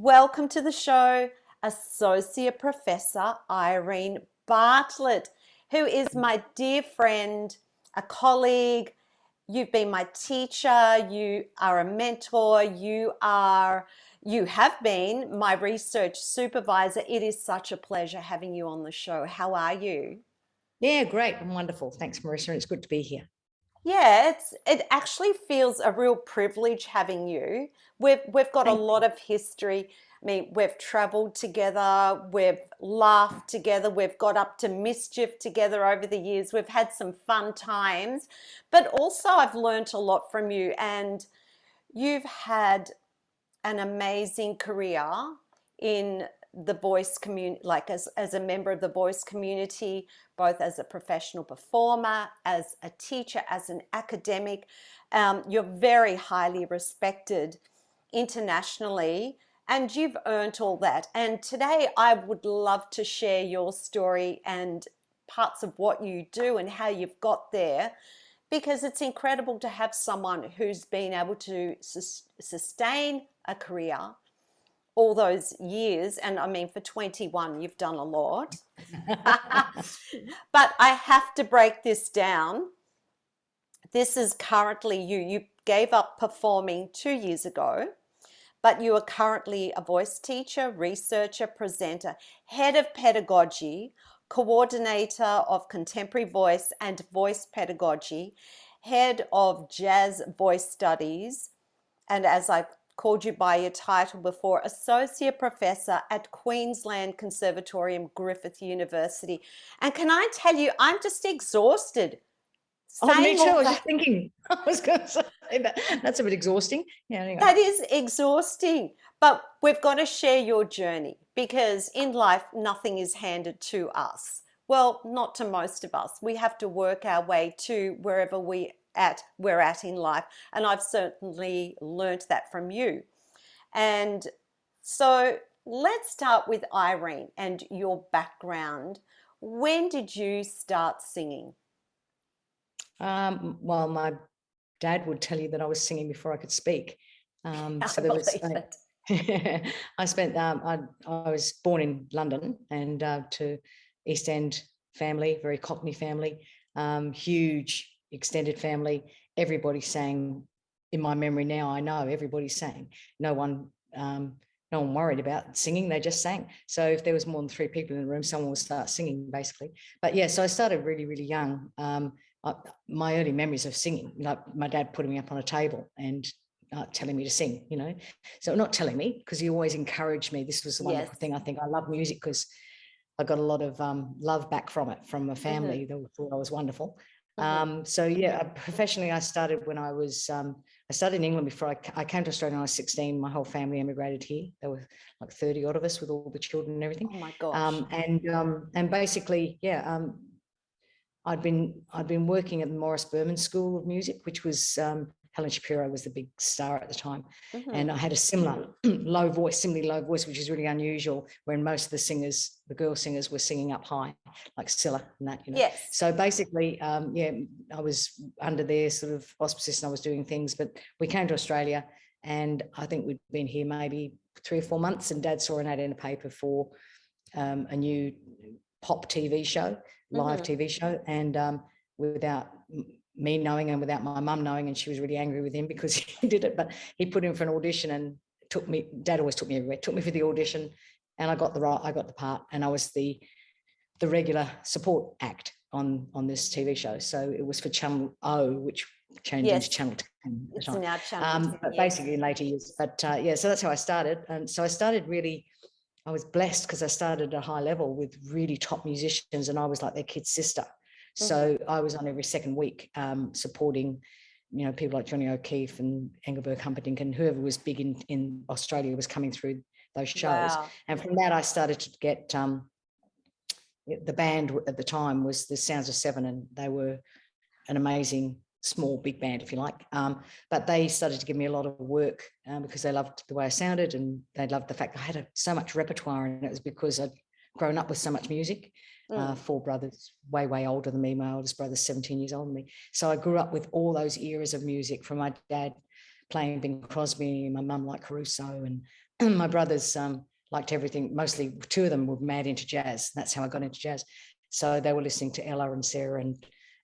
Welcome to the show, Associate Professor Irene Bartlett, who is my dear friend, a colleague. You've been my teacher, you are a mentor, you have been my research supervisor. It is such a pleasure having you on the show. How are you? Yeah, great and wonderful. Thanks, Marissa. It's good to be here. Yeah, it actually feels a real privilege having you. We've got a Thank lot of history. I mean, we've traveled together, we've laughed together, we've got up to mischief together over the years. We've had some fun times, but also I've learnt a lot from you, and you've had an amazing career in the voice community, like as a member of the voice community, both as a professional performer, as a teacher, as an academic. You're very highly respected internationally, and you've earned all that. And today I would love to share your story and parts of what you do and how you've got there, because it's incredible to have someone who's been able to sustain a career all those years. And I mean, for 21, you've done a lot. But I have to break this down. This is currently you. You gave up performing 2 years ago, but you are currently a voice teacher, researcher, presenter, head of pedagogy, coordinator of contemporary voice and voice pedagogy, head of jazz voice studies, and as I called you by your title before, Associate Professor at Queensland Conservatorium, Griffith University. And can I tell you, I'm just exhausted. Oh, me too. I was just thinking, I was going to say that. That's a bit exhausting. Yeah, anyway. That is exhausting. But we've got to share your journey, because in life, nothing is handed to us. Well, not to most of us. We have to work our way to wherever we're at in life. And I've certainly learnt that from you. And so let's start with Irene and your background. When did you start singing? Well, my dad would tell you that I was singing before I could speak. So there was. I spent. I was born in London, and to East End family, very Cockney family, huge extended family. Everybody sang. In my memory now, I know everybody sang. No one worried about singing, they just sang. So if there was more than 3 people in the room, someone would start singing, basically. But yeah, so I started really, really young. My early memories of singing, like my dad putting me up on a table and telling me to sing, So not telling me, because he always encouraged me. This was the wonderful thing. I think I love music because I got a lot of love back from it, from a family that thought I was wonderful. So yeah, professionally, I started when I was, I started in England before I came to Australia when I was 16. My whole family emigrated here. There were like 30 odd of us with all the children and everything. Oh my gosh. And basically, yeah, I'd been working at the Morris Berman School of Music, which was Helen Shapiro was the big star at the time, and I had a similarly low voice, which is really unusual. When most of the girl singers, were singing up high, like Scylla and that, Yes. So basically, yeah, I was under their sort of auspices and I was doing things. But we came to Australia, and I think we'd been here maybe 3 or 4 months, and Dad saw an ad in a paper for a new pop TV show. Live TV show, and without me knowing and without my mum knowing, and she was really angry with him because he did it, but he put him for an audition and took me. Dad always took me everywhere. Took me for the audition, and I got the part, and I was the regular support act on this TV show. So it was for Channel O, which changed into Channel 10. It's now Channel 10, but basically in later years. But yeah, so that's how I started, and so I started really. I was blessed because I started at a high level with really top musicians, and I was like their kid's sister. So I was on every second week supporting, people like Johnny O'Keefe and Engelbert Humperdinck and whoever was big in Australia was coming through those shows. Wow. And from that, I started to get the band at the time was the Sounds of Seven, and they were an amazing small big band, if you like, but they started to give me a lot of work because they loved the way I sounded, and they loved the fact I had so much repertoire, and it was because I'd grown up with so much music. 4 brothers way older than me. My oldest brother's 17 years older than me, so I grew up with all those eras of music, from my dad playing Bing Crosby, my mum like Caruso, and my brothers liked everything. Mostly 2 of them were mad into jazz. That's how I got into jazz. So they were listening to Ella and Sarah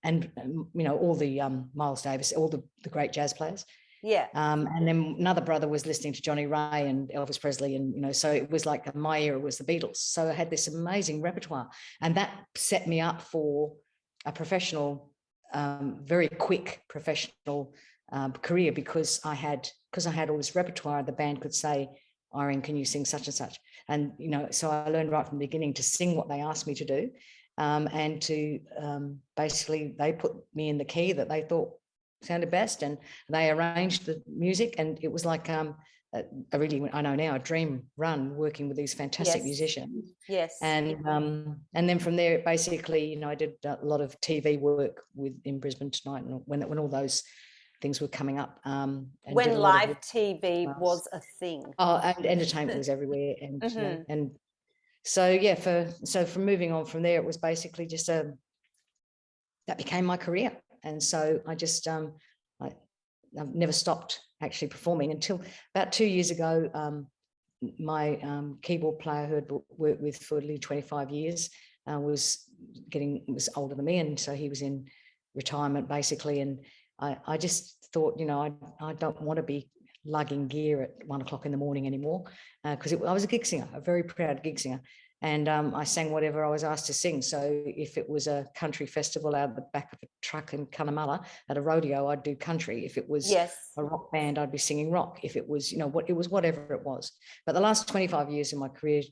and you know, all the Miles Davis, all the great jazz players. Yeah. And then another brother was listening to Johnny Ray and Elvis Presley, and you know, so it was like my era was the Beatles. So I had this amazing repertoire, and that set me up for a professional, very quick professional career, because I had all this repertoire. The band could say, Irene, can you sing such and such? And you know, so I learned right from the beginning to sing what they asked me to do, and to basically they put me in the key that they thought sounded best, and they arranged the music, and it was like I know now, a dream run working with these fantastic musicians. Yes. And then from there, basically, you know, I did a lot of TV work in Brisbane Tonight, and when all those things were coming up. And when live TV was a thing. Oh, and entertainment was everywhere, and you know, and so yeah, from moving on from there, it was basically just that became my career. And so I just, I've never stopped actually performing until about 2 years ago. My keyboard player who had worked with for nearly 25 years was older than me. And so he was in retirement basically. And I just thought, you know, I don't want to be lugging gear at 1 o'clock in the morning anymore, because I was a gig singer, a very proud gig singer. And I sang whatever I was asked to sing. So if it was a country festival out of the back of a truck in Cunnamulla at a rodeo, I'd do country. If it was a rock band, I'd be singing rock. If it was, you know, it was whatever it was. But the last 25 years in my career,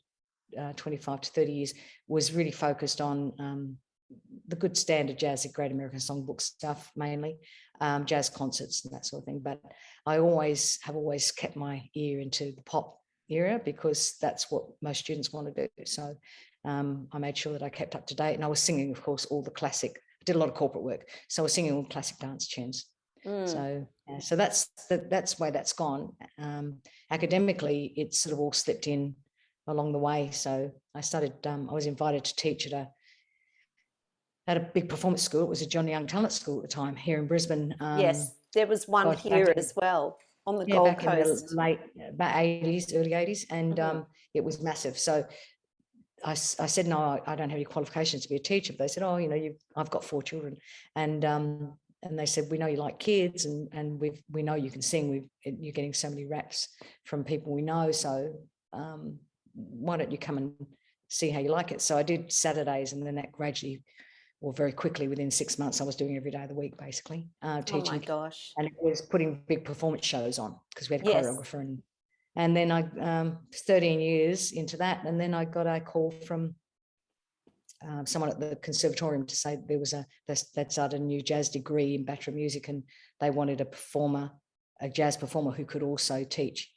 25 to 30 years, was really focused on the good standard jazz, the Great American Songbook stuff mainly, jazz concerts and that sort of thing. But I have always kept my ear into the pop era, because that's what most students want to do. So I made sure that I kept up to date, and I was singing, of course, all the classic. I did a lot of corporate work, so I was singing all classic dance tunes. So that's the way that's gone. Academically, it sort of all slipped in along the way. So I started. I was invited to teach at a big performance school. It was a John Young Talent School at the time here in Brisbane. Yes, there was one here as well. On the Gold Coast. In the about 80s, early 80s, and it was massive. So I said, no, I don't have any qualifications to be a teacher. But they said, oh, you know, I've got 4 children, and they said, we know you like kids, and we know you can sing. You're getting so many raps from people we know. So why don't you come and see how you like it? So I did Saturdays, and then that gradually, or very quickly, within 6 months, I was doing every day of the week, basically, teaching. Oh my gosh. And it was putting big performance shows on, because we had a choreographer. And then I, 13 years into that, and then I got a call from someone at the conservatorium to say they'd started a new jazz degree in Bachelor of Music, and they wanted a jazz performer who could also teach.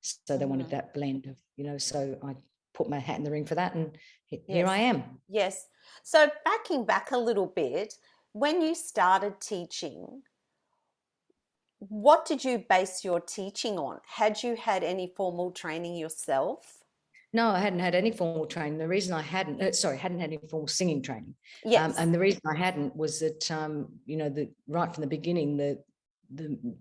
So they wanted that blend of, you know, so I put my hat in the ring for that, and here I am. Yes. So backing back a little bit, when you started teaching, what did you base your teaching on? Had you had any formal training yourself? No, I hadn't had any formal training. The reason I hadn't had any formal singing training. Yes. And the reason I hadn't was that, you know, right from the beginning,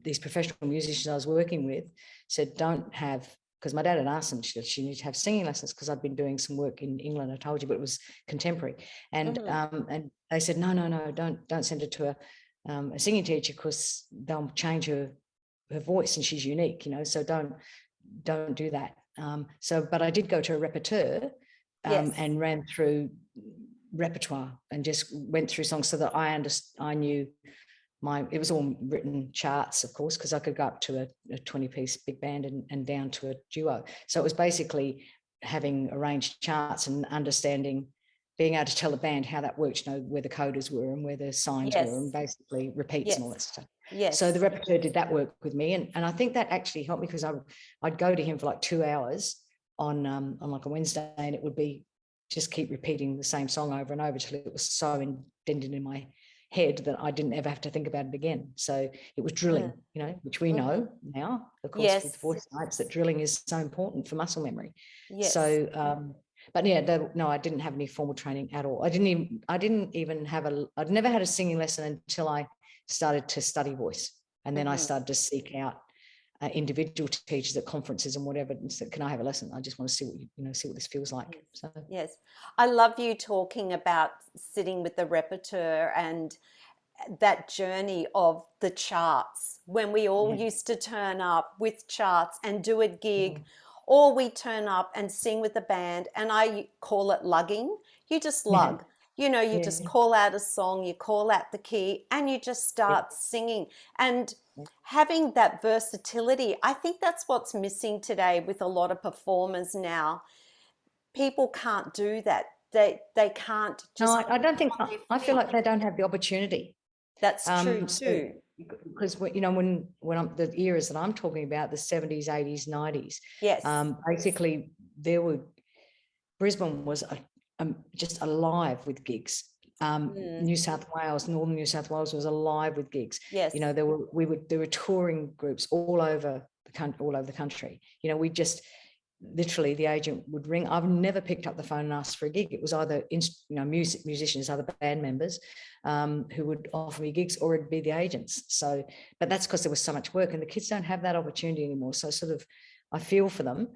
these professional musicians I was working with said, don't have, because my dad had asked them, she needed to have singing lessons, because I'd been doing some work in England, I told you, but it was contemporary. And they said, no, don't send her to a singing teacher, because they'll change her voice, and she's unique, you know, so don't do that. But I did go to a repetiteur and ran through repertoire and just went through songs so that I knew it was all written charts, of course, because I could go up to a 20-piece big band and down to a duo. So it was basically having arranged charts and understanding, being able to tell the band how that works, you know, where the coders were and where the signs were, and basically repeats and all that stuff. Yes. So the repetiteur did that work with me, and I think that actually helped me, because I'd go to him for like 2 hours on like a Wednesday, and it would be just keep repeating the same song over and over till it was so indented in my head that I didn't ever have to think about it again. So it was drilling, you know, which we know now, of course, with voice nights, that drilling is so important for muscle memory. Yes. So, but yeah, no, I didn't have any formal training at all. I'd never had a singing lesson until I started to study voice, and then I started to seek out individual teachers at conferences and whatever, and said, can I have a lesson? I just want to see what see what this feels like. So yes, I love you talking about sitting with the repertoire and that journey of the charts, when we all used to turn up with charts and do a gig, or we turn up and sing with the band, and I call it lugging. You just lug, you know, you just call out a song, you call out the key, and you just start singing. And having that versatility, I think that's what's missing today with a lot of performers now. People can't do that. They can't just. No, I don't think, I feel like they don't have the opportunity. That's true too. Because you know, when I'm the eras that I'm talking about, the 70s, 80s, 90s, Yes, basically Brisbane was just alive with gigs. New South Wales, northern New South Wales was alive with gigs. yes, You know, there were touring groups all over the country. You know, we just literally, the agent would ring. I've never picked up the phone and asked for a gig. It was either musicians, other band members, who would offer me gigs, or it'd be the agents. So, but that's because there was so much work, and the kids don't have that opportunity anymore. So sort of, I feel for them.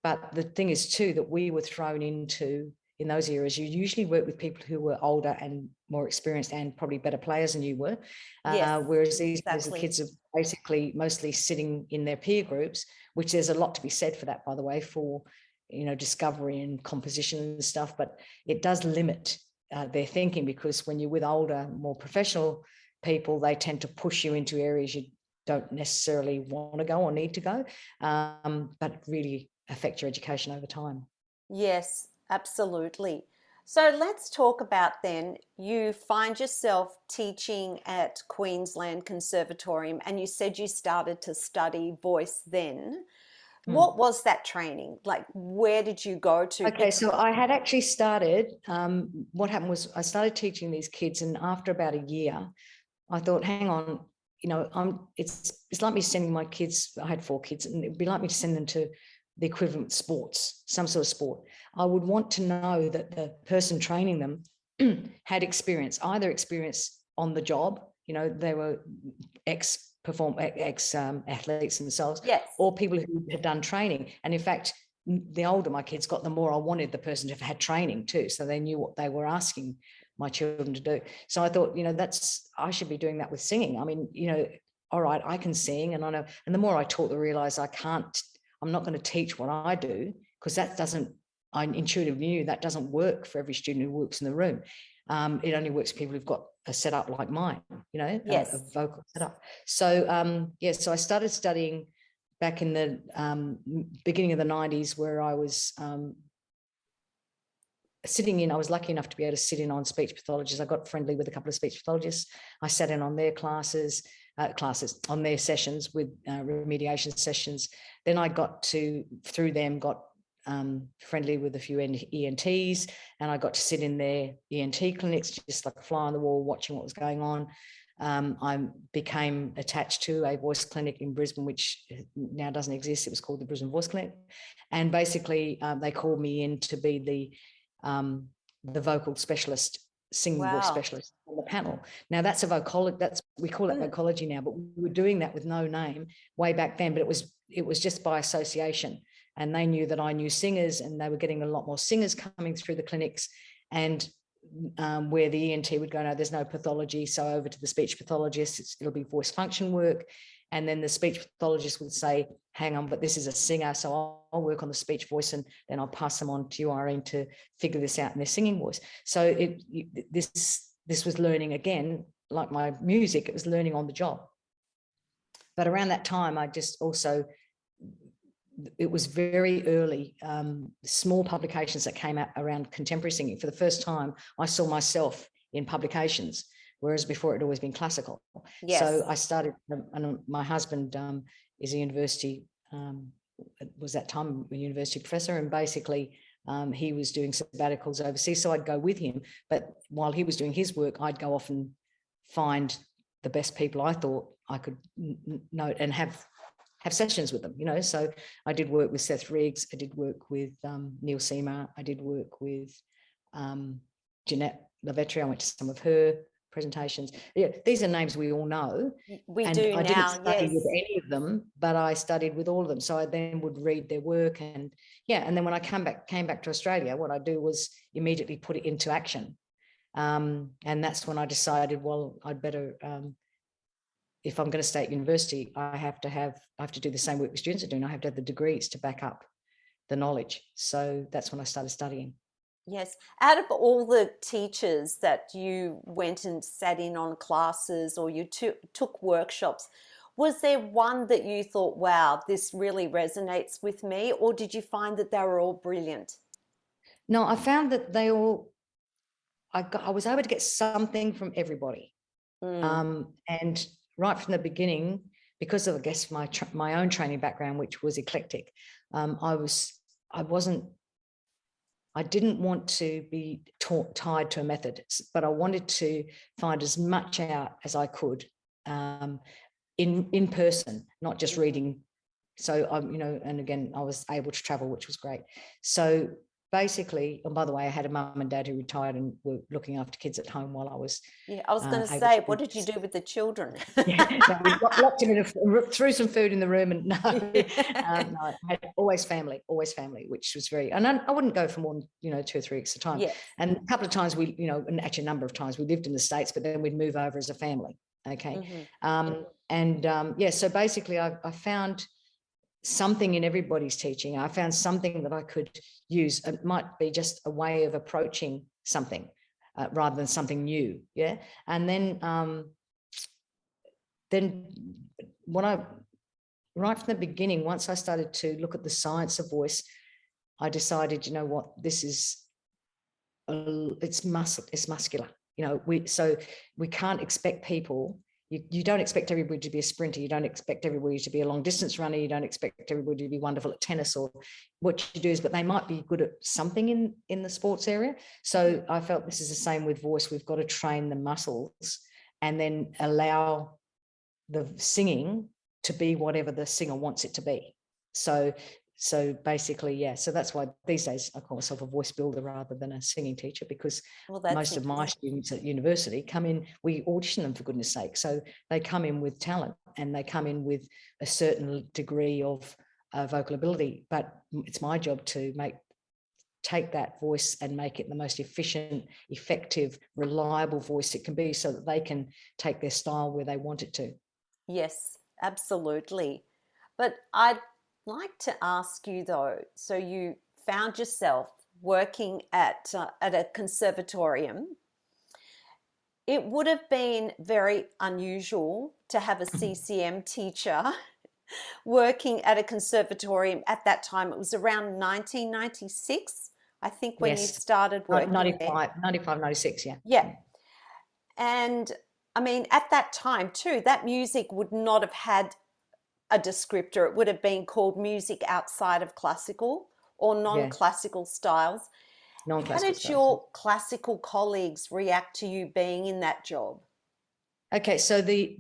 But the thing is too, that we were thrown into, in those eras, you usually work with people who were older and more experienced and probably better players than you were. yes, Whereas these days, the exactly. kids are basically mostly sitting in their peer groups, which there's a lot to be said for that, by the way, for, you know, discovery and composition and stuff. But it does limit their thinking, because when you're with older, more professional people, they tend to push you into areas you don't necessarily want to go or need to go, but really affect your education over time. Yes, absolutely. So let's talk about then, you find yourself teaching at Queensland Conservatorium, and you said you started to study voice then. What was that training? Like, where did you go to? Okay, so I had actually started, what happened was I started teaching these kids, and after about a year, I thought, hang on, you know, it's like me sending my kids, I had 4 kids, and it'd be like me to send them to the equivalent sports, some sort of sport. I would want to know that the person training them had experience, either experience on the job, you know, they were athletes themselves, Yes. or people who had done training. And in fact, the older my kids got, the more I wanted the person to have had training too, so they knew what they were asking my children to do. So I thought, you know, I should be doing that with singing. I mean, you know, all right, I can sing, and I know, and the more I taught, the realize I'm not going to teach what I do, because I intuitively knew that doesn't work for every student who works in the room. It only works for people who've got a setup like mine, you know, Yes. a vocal setup. So, so I started studying back in the beginning of the 90s, where I was sitting in, I was lucky enough to be able to sit in on speech pathologists. I got friendly with a couple of speech pathologists. I sat in on their classes, on their sessions with remediation sessions. Then I got friendly with a few ENTs, and I got to sit in their ENT clinics, just like a fly on the wall, watching what was going on. I became attached to a voice clinic in Brisbane, which now doesn't exist. It was called the Brisbane Voice Clinic. And basically they called me in to be the vocal specialist, singing voice specialist on the panel. Now that's we call it vocology now, but we were doing that with no name way back then, but it was just by association. And they knew that I knew singers, and they were getting a lot more singers coming through the clinics. And where the ENT would go, no, there's no pathology, so over to the speech pathologist, it'll be voice function work. And then the speech pathologist would say, hang on, but this is a singer, so I'll work on the speech voice, and then I'll pass them on to you, Irene, to figure this out in their singing voice. So this was learning, again, like my music, it was learning on the job. But around that time, it was very early, small publications that came out around contemporary singing. For the first time, I saw myself in publications, whereas before it had always been classical. Yes. So I started, and my husband is a university, was that time a university professor, and basically he was doing sabbaticals overseas, so I'd go with him. But while he was doing his work, I'd go off and find the best people I thought I could note and have sessions with them, you know. So I did work with Seth Riggs, I did work with Neil Seamer, I did work with Jeanette Lavetri, I went to some of her presentations. Yeah, these are names we all know. We and do I now, didn't study yes. with any of them, but I studied with all of them. So I then would read their work, and and then when I came back to Australia, what I do was immediately put it into action. And that's when I decided, well, I'd better, if I'm going to stay at university, I have to do the same work the students are doing. I have to have the degrees to back up the knowledge. So that's when I started studying. Yes. Out of all the teachers that you went and sat in on classes, or you took workshops, was there one that you thought, wow, this really resonates with me? Or did you find that they were all brilliant? No, I found that they all, I was able to get something from everybody. And right from the beginning, because of, I guess, my own training background, which was eclectic, I didn't want to be tied to a method, but I wanted to find as much out as I could in person, not just reading. So and again, I was able to travel, which was great. So basically, and by the way, I had a mum and dad who retired and were looking after kids at home while I was. Yeah, I was going to say, what did you do with the children? No, we locked him in, threw some food in the room, and no, I had always family, which was very. And I wouldn't go for more than 2 or 3 weeks at a time. Yeah. And a couple of times and actually a number of times we lived in the States, but then we'd move over as a family. Okay, so basically, I found something in everybody's teaching. I found something that I could use. It might be just a way of approaching something rather than something new. Yeah. And then right from the beginning, once I started to look at the science of voice, I decided, you know what, this is, it's muscular. We can't expect people. You don't expect everybody to be a sprinter. You don't expect everybody to be a long distance runner. You don't expect everybody to be wonderful at tennis, or what you do is, but they might be good at something in the sports area. So I felt this is the same with voice. We've got to train the muscles and then allow the singing to be whatever the singer wants it to be. So basically, so that's why these days I call myself a voice builder rather than a singing teacher, because most of my students at university come in, we audition them, for goodness sake. So they come in with talent and they come in with a certain degree of vocal ability, but it's my job to take that voice and make it the most efficient, effective, reliable voice it can be, so that they can take their style where they want it to. Yes, absolutely. But I'd like to ask you though, so you found yourself working at a conservatorium. It would have been very unusual to have a CCM teacher working at a conservatorium at that time. It was around 1996, I think, when you started working 95, 96, yeah. Yeah. And I mean, at that time too, that music would not have had a descriptor. It would have been called music outside of classical or non-classical styles. How did your classical colleagues react to you being in that job? Okay, so the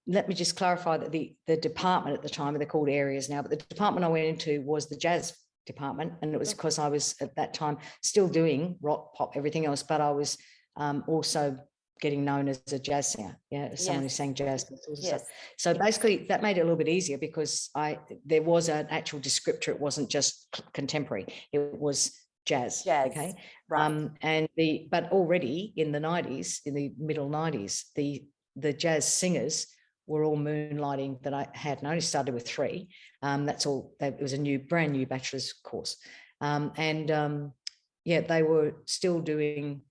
let me just clarify that the department at the time, they're called areas now, but the department I went into was the jazz department, and it was because I was at that time still doing rock, pop, everything else, but I was also getting known as a jazz singer, someone who sang jazz. Stuff. So basically that made it a little bit easier, because there was an actual descriptor. It wasn't just contemporary, it was jazz. Okay, right. But already in the 90s, in the middle 90s, the jazz singers were all moonlighting that I had. And I only started with 3. That's all. It was a brand new bachelor's course, they were still doing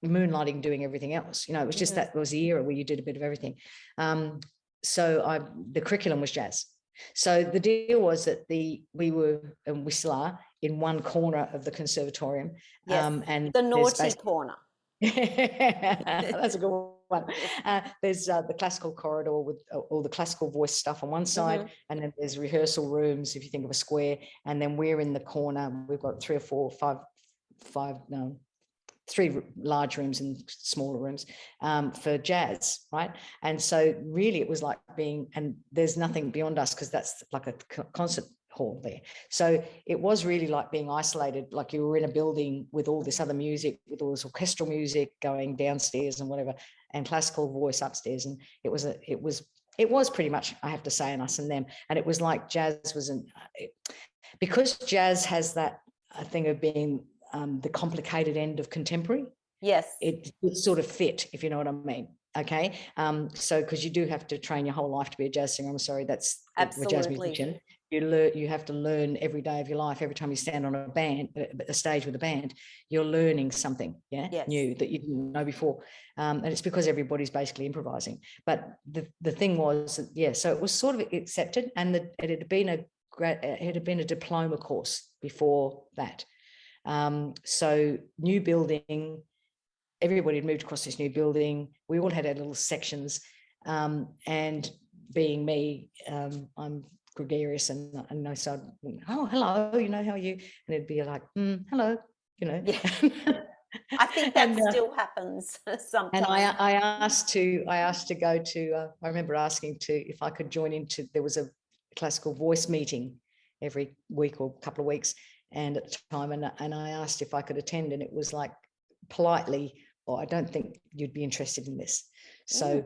moonlighting, doing everything else. It was just that was the era where you did a bit of everything. So the curriculum was jazz. So the deal was that we were, and we still are, in one corner of the conservatorium. And the naughty corner. That's a good one. There's the classical corridor with all the classical voice stuff on one side, and then there's rehearsal rooms, if you think of a square, and then we're in the corner. We've got 3 or 4, 5, 3 large rooms and smaller rooms for jazz, right? And so really it was like being, and there's nothing beyond us, because that's like a concert hall hall there. So it was really like being isolated, like you were in a building with all this other music, with all this orchestral music going downstairs and whatever, and classical voice upstairs. And it was pretty much, I have to say, an us and them. And it was like jazz wasn't, because jazz has that thing of being the complicated end of contemporary. Yes. It sort of fit, if you know what I mean. Okay. So because you do have to train your whole life to be a jazz singer. I'm sorry, that's a jazz musician. You have to learn every day of your life. Every time you stand on a stage with a band, you're learning something new that you didn't know before. And it's because everybody's basically improvising. But the thing was, so it was sort of accepted, and it had been a diploma course before that. So new building, everybody had moved across this new building. We all had our little sections, and being me, I'm gregarious, and I started, oh, hello, how are you? And it'd be like, hello, Yeah. I think that still happens sometimes. And I asked to go to, I remember asking if I could join into, there was a classical voice meeting every week or a couple of weeks, and at the time, and I asked if I could attend, and it was like politely, I don't think you'd be interested in this. So,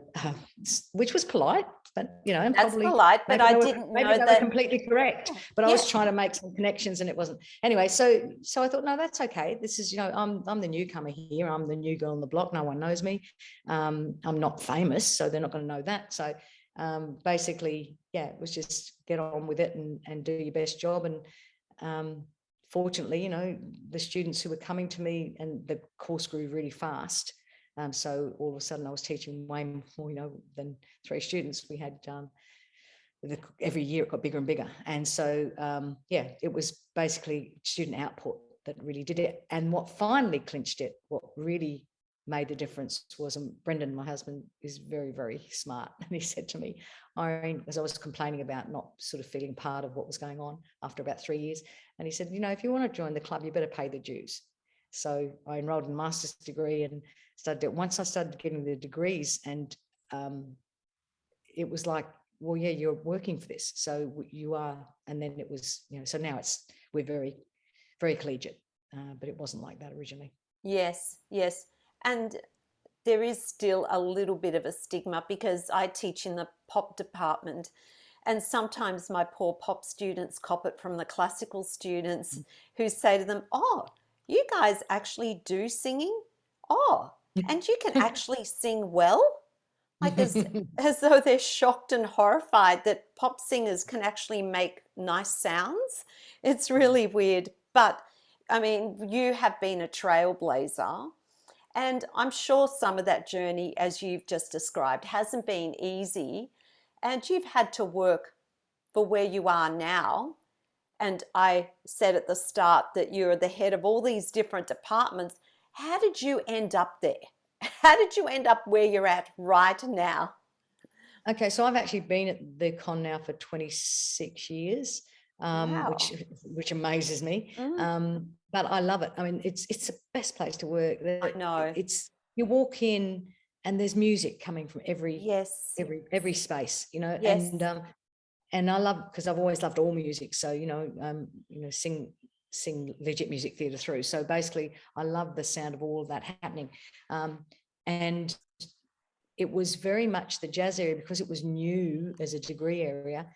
which was polite, but and that's probably polite, but I didn't know that. Maybe they were completely correct, but I was trying to make some connections, and it wasn't. Anyway, so I thought, no, that's okay. This is, I'm the newcomer here. I'm the new girl on the block. No one knows me. I'm not famous, so they're not going to know that. So, basically, it was just get on with it and do your best job. And fortunately, the students who were coming to me, and the course grew really fast. So all of a sudden I was teaching way more, than 3 students. We had, every year it got bigger and bigger. And so, it was basically student output that really did it. And what finally clinched it, what really made the difference was, Brendan, my husband, is very, very smart. And he said to me, Irene, as I was complaining about not sort of feeling part of what was going on after about 3 years. And he said, if you want to join the club, you better pay the dues. So I enrolled in a master's degree and started it. Once I started getting the degrees, and it was like, well, you're working for this. So you are. And then it was, so now we're very, very collegiate, but it wasn't like that originally. Yes. And there is still a little bit of a stigma, because I teach in the pop department, and sometimes my poor pop students cop it from the classical students who say to them, oh, you guys actually do singing? Oh, and you can actually sing well? Like as though they're shocked and horrified that pop singers can actually make nice sounds. It's really weird. But I mean, you have been a trailblazer, and I'm sure some of that journey, as you've just described, hasn't been easy, and you've had to work for where you are now. And I said at the start that you're the head of all these different departments. How did you end up there? How did you end up where you're at right now? Okay, so I've actually been at the con now for 26 years, Wow. which amazes me. But I love it. I mean, it's the best place to work. I know. You walk in and there's music coming from every space, Yes. and I love, because I've always loved all music. So, sing legit music theatre through. So basically I love the sound of all of that happening. And it was very much the jazz area, because it was new as a degree area.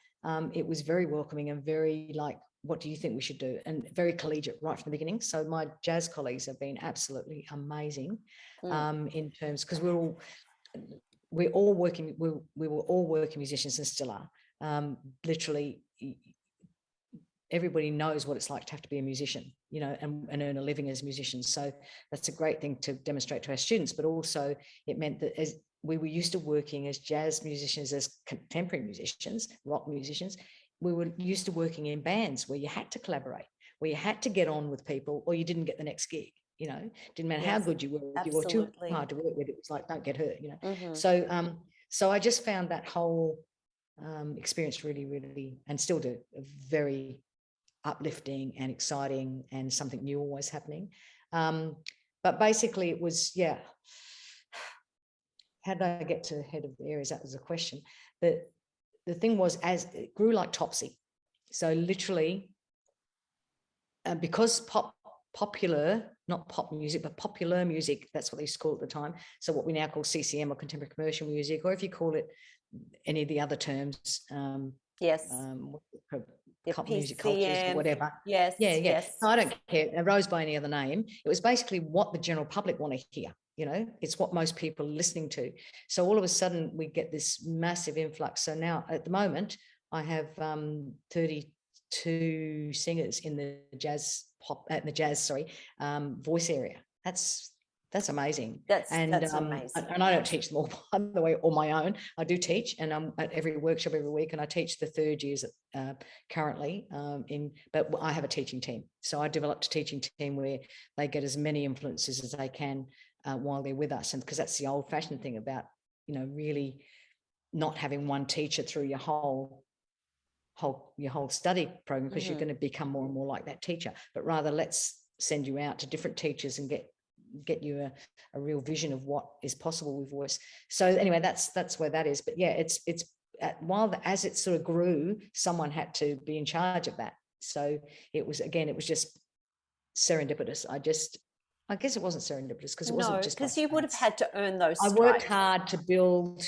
It was very welcoming and very like, what do you think we should do? And very collegiate right from the beginning. So my jazz colleagues have been absolutely amazing in terms, because we were all working musicians and still are. Literally everybody knows what it's like to have to be a musician, and earn a living as musicians. So that's a great thing to demonstrate to our students. But also it meant that as we were used to working as jazz musicians, as contemporary musicians, rock musicians, we were used to working in bands where you had to collaborate, where you had to get on with people, or you didn't get the next gig. Didn't matter how good you were. If you were too hard to work with, it was like, don't get hurt. So I just found that whole experience really, really, and still do, very uplifting and exciting, and something new always happening. But basically it was, how did I get to head of the areas? That was a question. But the thing was, as it grew like Topsy, So literally, because popular, not pop music, but popular music, that's what they used to call it at the time. So what we now call CCM, or contemporary commercial music, or if you call it any of the other terms, Yes. pop music cultures, PCM. whatever. Yes. Yeah. Yes. No, I don't care. It rose by any other name. It was basically what the general public want to hear. You know, it's what most people are listening to. So all of a sudden we get this massive influx. So now at the moment I have 32 singers in the jazz voice area. That's amazing. That's amazing. And I don't teach them all, by the way, on my own. I do teach, and I'm at every workshop every week, and I teach the third years currently but I have a teaching team. So I developed a teaching team where they get as many influences as they can while they're with us. And because that's the old fashioned thing about, you know, really not having one teacher through your whole study program, because you're going to become more and more like that teacher, but rather let's send you out to different teachers and get you a real vision of what is possible with voice. So anyway, that's where that is. But yeah, it's as it sort of grew, someone had to be in charge of that. So it was just serendipitous. I guess it wasn't serendipitous because it wasn't just because you would have had to earn those stripes. I worked hard to build.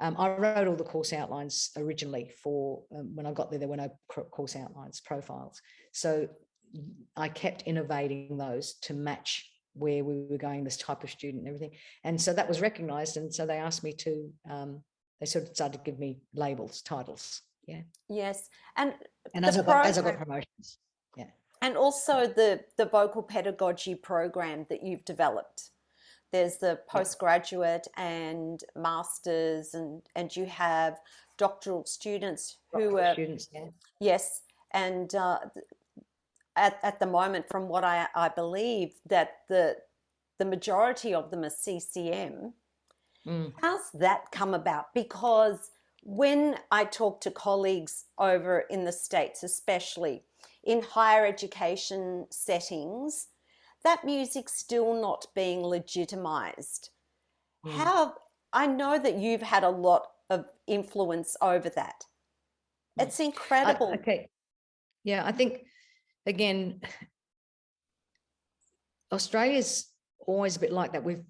I wrote all the course outlines originally for when I got there were no course outlines, profiles. So I kept innovating those to match where we were going, this type of student and everything. And so that was recognized. And so they asked me to, they sort of started to give me labels, titles. Yeah. Yes. And as I got promotions. Yeah. And also the vocal pedagogy program that you've developed. There's the postgraduate and masters, and you have doctoral students who are students, yeah. Yes, and at the moment, from what I believe, that the majority of them are CCM. How's that come about? Because when I talk to colleagues over in the States, especially in higher education settings, that music's still not being legitimised. How, I know that you've had a lot of influence over that. It's incredible. Okay. Yeah, I think, again, Australia's always a bit like that. We've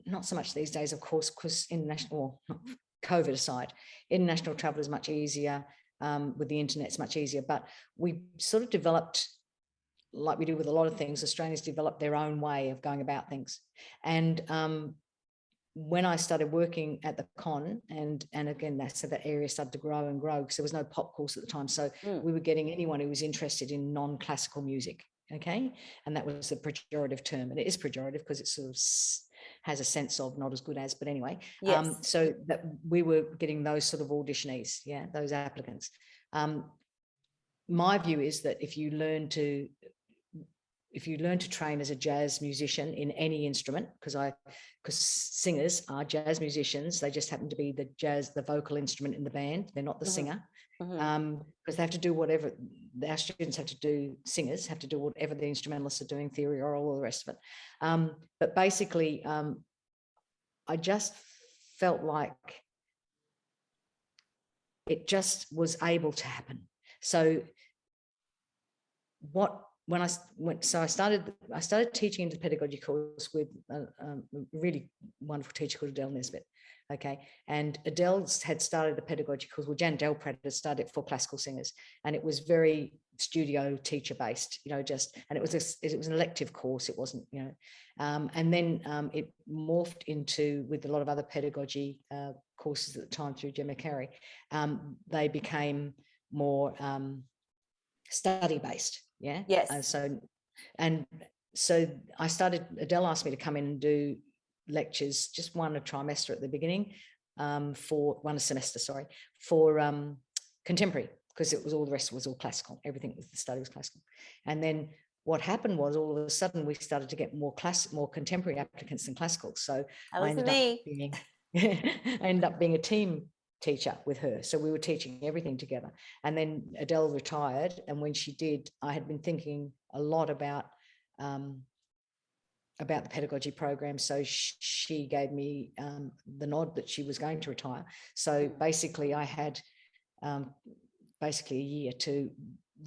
not so much these days, of course, because international, COVID aside, international travel is much easier. With the internet, it's much easier. But we sort of developed, like we do with a lot of things, Australians developed their own way of going about things. And when I started working at the con, and again, that area started to grow and grow because there was no pop course at the time. So we were getting anyone who was interested in non-classical music. Okay. And that was a pejorative term. And it is pejorative because it sort of has a sense of not as good as, but anyway. Yes. So that we were getting those sort of auditionees, those applicants. My view is that if you learn to train as a jazz musician in any instrument, because singers are jazz musicians, they just happen to be the vocal instrument in the band. They're not the singer. Because they have to do whatever our students have to do, singers have to do whatever the instrumentalists are doing, theory, oral, all the rest of it. But basically, I just felt like it just was able to happen. So I started teaching into the pedagogy course with a really wonderful teacher called Adele Nesbitt. Okay, and Adele had started the pedagogy course. Well, Jan Delprat had started it for classical singers, and it was very studio teacher based, and it was an elective course. It wasn't, and then it morphed into, with a lot of other pedagogy courses at the time through Gemma Carey, they became more study based. Yeah. Yes. So I started, Adele asked me to come in and do lectures, just one a trimester at the beginning, for contemporary, because it was all, the rest was all classical. Everything with the study was classical. And then what happened was, all of a sudden we started to get more contemporary applicants than classical. So I ended up being a team teacher with her. So we were teaching everything together. And then Adele retired. And when she did, I had been thinking a lot about the pedagogy program. So she gave me the nod that she was going to retire. So basically I had basically a year to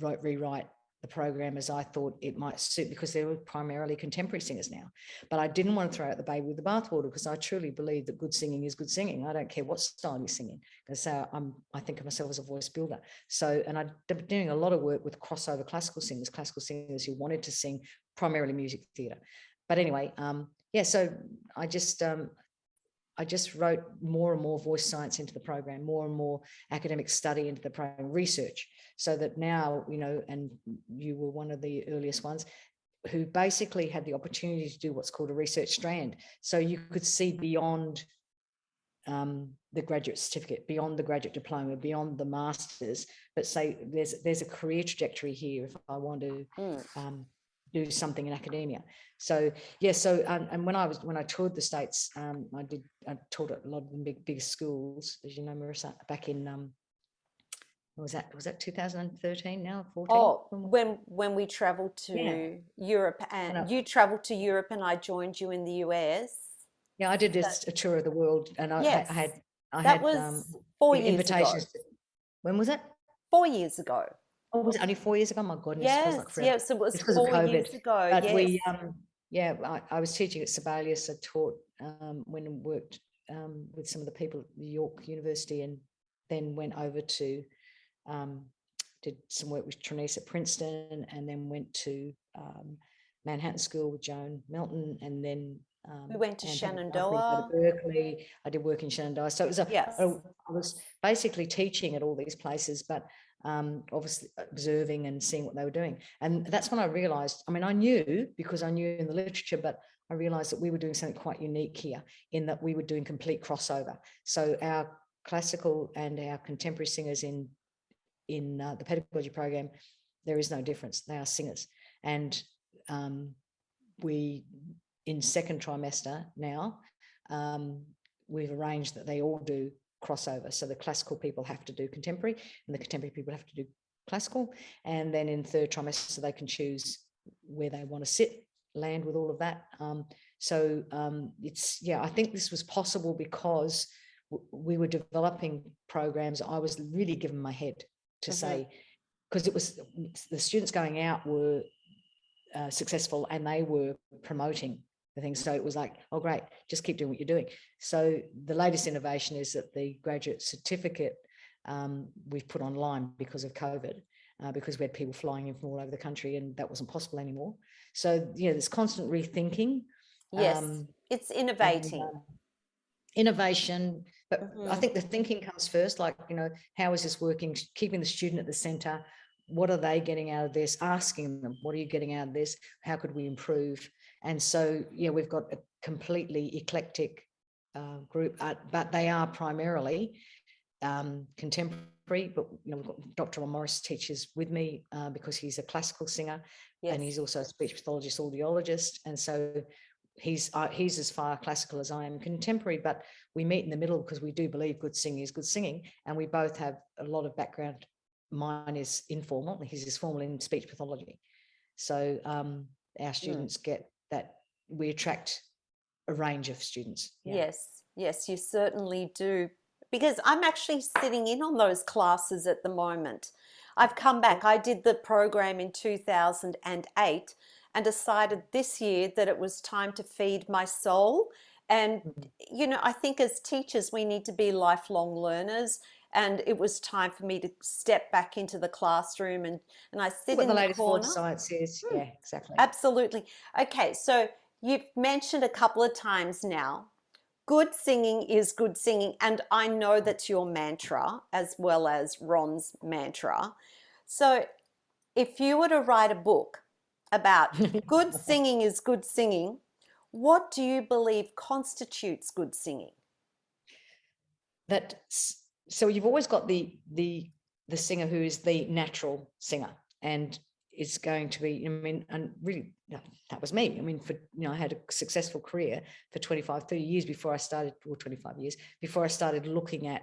rewrite the program as I thought it might suit, because they were primarily contemporary singers now. But I didn't want to throw out the baby with the bathwater, because I truly believe that good singing is good singing. I don't care what style you're singing. So I think of myself as a voice builder. So, and I've been doing a lot of work with crossover classical singers who wanted to sing primarily music theatre. But anyway, so I just wrote more and more voice science into the program, more and more academic study into the program, research, so that now, and you were one of the earliest ones who basically had the opportunity to do what's called a research strand. So you could see beyond the graduate certificate, beyond the graduate diploma, beyond the master's, but say there's a career trajectory here if I want to do something in academia. So and when I toured the States, I taught at a lot of the big schools, as you know, Marissa, back in was that 2013 now, 14? Oh, when we traveled to Europe, and you traveled to Europe and I joined you in the US. Yeah, I did a tour of the world, and I had that was 4 years invitations. ago. When was it? 4 years ago. Oh, was it only 4 years ago? My goodness, Yes, it feels like forever. yes, it was because 4 of COVID. years ago. But yes. I was teaching at Sibelius. I taught when I worked with some of the people at York University, and then went over to did some work with Trinice at Princeton, and then went to Manhattan School with Joan Melton, and then we went to Shenandoah, Berkeley. I did work in Shenandoah, so it was I was basically teaching at all these places, but obviously observing and seeing what they were doing. And that's when I realized, I knew because I knew in the literature, but I realized that we were doing something quite unique here, in that we were doing complete crossover. So our classical and our contemporary singers in the pedagogy program, there is no difference. They are singers. And we, in second trimester now, we've arranged that they all do crossover. So the classical people have to do contemporary, and the contemporary people have to do classical. And then in third trimester, they can choose where they want to land with all of that. I think this was possible because we were developing programs. I was really giving my head to say, because it was the students going out were successful, and they were promoting the thing. So it was like, oh, great, just keep doing what you're doing. So the latest innovation is that the graduate certificate we've put online because of COVID, because we had people flying in from all over the country, and that wasn't possible anymore. So, there's constant rethinking. Yes, it's innovating. Innovation, but I think the thinking comes first, like, how is this working? Keeping the student at the center. What are they getting out of this? Asking them, what are you getting out of this? How could we improve? And so, we've got a completely eclectic group, but they are primarily contemporary. But we've got Dr. Morris teaches with me because he's a classical singer, and he's also a speech pathologist, audiologist, and so he's as far classical as I am contemporary. But we meet in the middle because we do believe good singing is good singing, and we both have a lot of background. Mine is informal, his is formal in speech pathology. So our students get that. We attract a range of students. Yes, you certainly do. Because I'm actually sitting in on those classes at the moment. I've come back. I did the program in 2008 and decided this year that it was time to feed my soul. And, I think as teachers, we need to be lifelong learners. And it was time for me to step back into the classroom, and I sit in the latest corner. Voice science is. Yeah, exactly. Absolutely. Okay, so you've mentioned a couple of times now, good singing is good singing, and I know that's your mantra as well as Ron's mantra. So if you were to write a book about good singing is good singing, what do you believe constitutes good singing? So you've always got the singer who is the natural singer, and it's going to be, and really that was me. I had a successful career for 25, 30 years before I started, or 25 years before I started looking at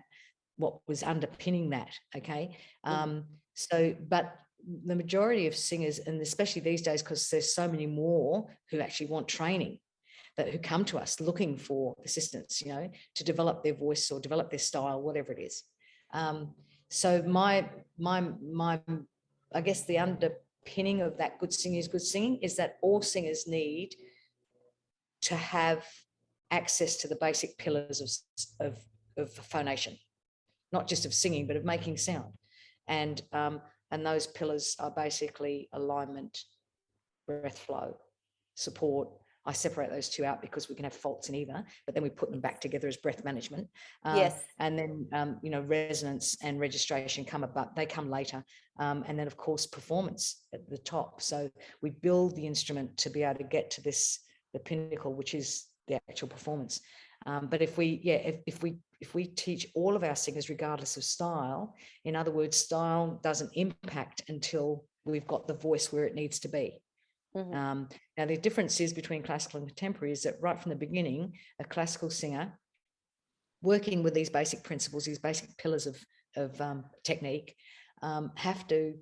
what was underpinning that. Okay. But the majority of singers, and especially these days, because there's so many more who actually want training, who come to us looking for assistance, to develop their voice or develop their style, whatever it is. So my I guess the underpinning of that good singing is good singing is that all singers need to have access to the basic pillars of phonation, not just of singing, but of making sound. And those pillars are basically alignment, breath flow, support. I separate those two out because we can have faults in either, but then we put them back together as breath management. Yes. And then, resonance and registration they come later. And then of course, performance at the top. So we build the instrument to be able to get to the pinnacle, which is the actual performance. But if we teach all of our singers, regardless of style, in other words, style doesn't impact until we've got the voice where it needs to be. Mm-hmm. Now, the difference is between classical and contemporary is that right from the beginning, a classical singer working with these basic principles, these basic pillars of technique, have to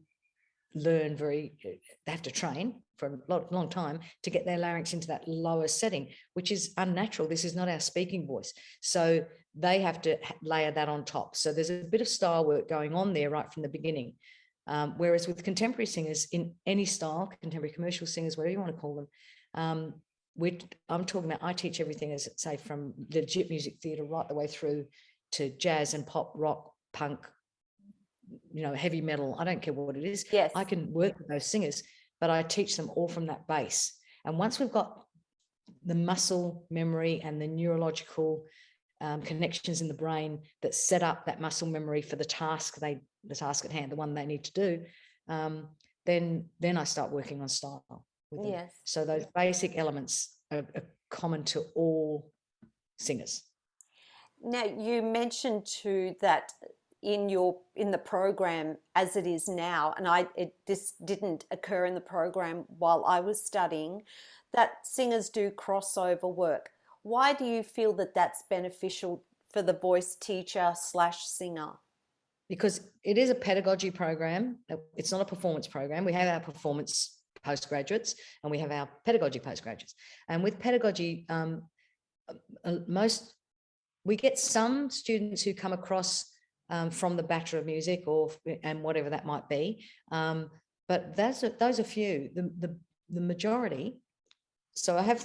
learn they have to train for a long time to get their larynx into that lower setting, which is unnatural. This is not our speaking voice. So they have to layer that on top. So there's a bit of style work going on there right from the beginning. Whereas with contemporary singers in any style, contemporary commercial singers, whatever you want to call them, I'm talking about, I teach everything as say from legit music theatre right the way through to jazz and pop, rock, punk, heavy metal. I don't care what it is. Yes. I can work with those singers, but I teach them all from that base. And once we've got the muscle memory and the neurological connections in the brain that set up that muscle memory for the task at hand, the one they need to do, then I start working on style with them. Yes. So those basic elements are common to all singers. Now, you mentioned too that in the program as it is now, and this didn't occur in the program while I was studying, that singers do crossover work. Why do you feel that that's beneficial for the voice teacher / singer? Because it is a pedagogy program. It's not a performance program. We have our performance postgraduates and we have our pedagogy postgraduates. And with pedagogy, we get some students who come across from the Bachelor of Music and whatever that might be. But those are few. The majority. So I have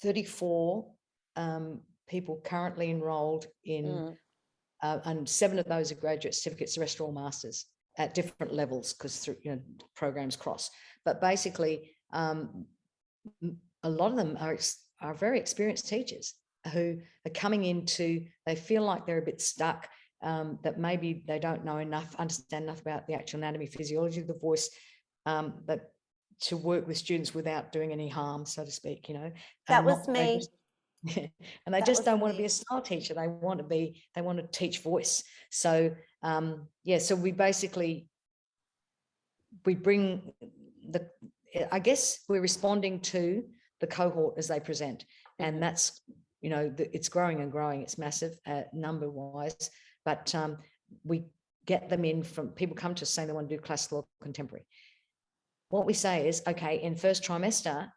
34 people currently enrolled in, and 7 of those are graduate certificates, the rest are all masters at different levels because programs cross. But basically, a lot of them are very experienced teachers who are coming into, they feel like they're a bit stuck, that maybe they don't understand enough about the actual anatomy, physiology of the voice, but to work with students without doing any harm, so to speak, That was me. And they just don't want to be a style teacher. They want to teach voice. So so we bring I guess we're responding to the cohort as they present. And that's, it's growing and growing. It's massive number wise, but we get them in from, people come to us saying they want to do classical or contemporary. What we say is, okay, in first trimester,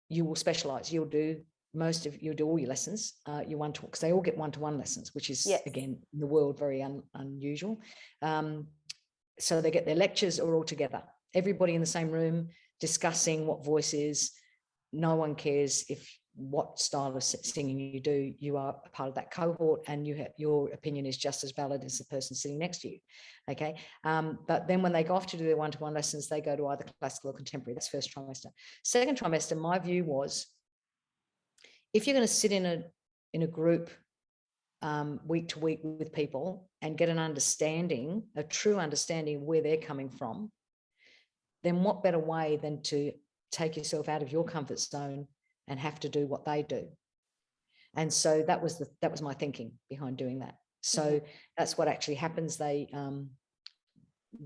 you will specialize. You'll do all your lessons, your one-to-one, because they all get one-to-one lessons, which is, again, in the world, very unusual. So they get their lectures all together. Everybody in the same room discussing what voice is. No one cares what style of singing you do. You are a part of that cohort, and your opinion is just as valid as the person sitting next to you. Okay. But then when they go off to do their one-to-one lessons, they go to either classical or contemporary. That's first trimester. Second trimester, my view was, if you're going to sit in a group week to week with people and get a true understanding of where they're coming from, then what better way than to take yourself out of your comfort zone and have to do what they do? And so that was my thinking behind doing that. So that's what actually happens.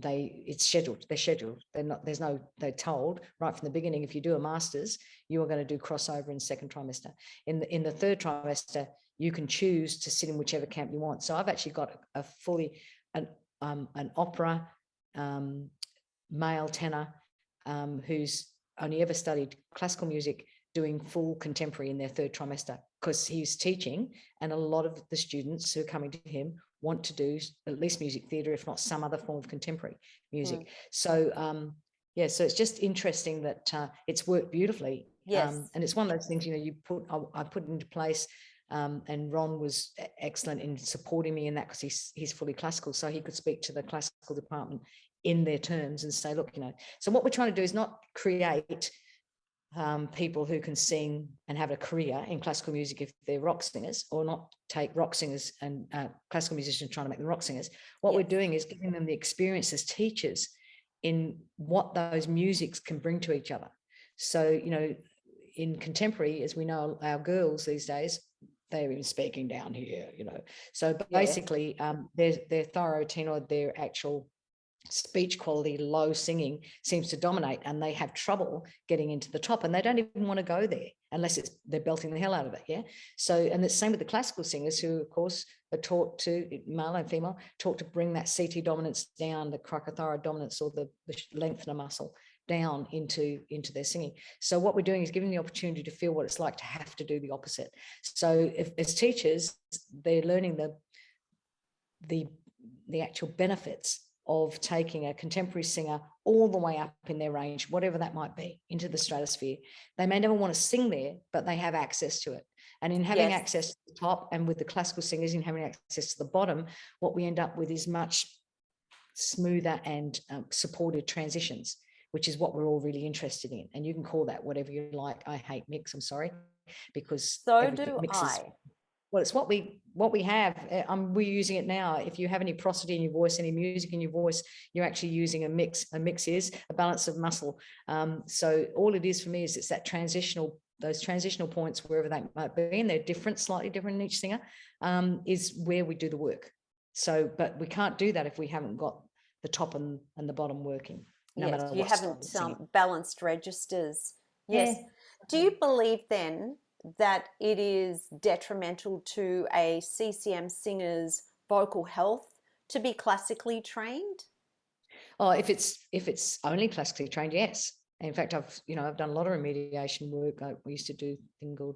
It's scheduled. They're scheduled. They're told right from the beginning, if you do a master's, you are going to do crossover in second trimester. In the third trimester, you can choose to sit in whichever camp you want. So I've actually got an opera male tenor who's only ever studied classical music, doing full contemporary in their third trimester, because he's teaching, and a lot of the students who are coming to him want to do at least music theatre, if not some other form of contemporary music. So so it's just interesting that it's worked beautifully. Yes. And it's one of those things, I put it into place. And Ron was excellent in supporting me in that, because he's fully classical, so he could speak to the classical department in their terms and say, look, so what we're trying to do is not create people who can sing and have a career in classical music if they're rock singers, or not take rock singers and classical musicians trying to make them rock singers. What we're doing is giving them the experience as teachers in what those musics can bring to each other. So, in contemporary, as we know, our girls these days, they're even speaking down here, So basically, their thorough tenor, their actual speech quality, low singing seems to dominate, and they have trouble getting into the top, and they don't even want to go there unless they're belting the hell out of it. So, and the same with the classical singers, who of course are taught to, male and female, taught to bring that CT dominance down, the cricothyroid dominance, or the lengthener muscle down into their singing. So what we're doing is giving the opportunity to feel what it's like to have to do the opposite. So if, as teachers, they're learning the actual benefits of taking a contemporary singer all the way up in their range, whatever that might be, into the stratosphere. They may never want to sing there, but they have access to it. And in having access to the top, and with the classical singers in having access to the bottom, what we end up with is much smoother and supported transitions, which is what we're all really interested in. And you can call that whatever you like. I hate mix, I'm sorry, because so do I. Well, it's what we have. We're using it now. If you have any prosody in your voice, any music in your voice, you're actually using a mix. A mix is a balance of muscle. So all it is for me is it's that those transitional points, wherever they might be, and they're different, slightly different in each singer, is where we do the work. So, but we can't do that if we haven't got the top and the bottom working. No matter you what haven't balanced registers. Yes. Do you believe then that it is detrimental to a CCM singer's vocal health to be classically trained? Oh, if it's only classically trained, yes. In fact, I've done a lot of remediation work. We used to do a thing called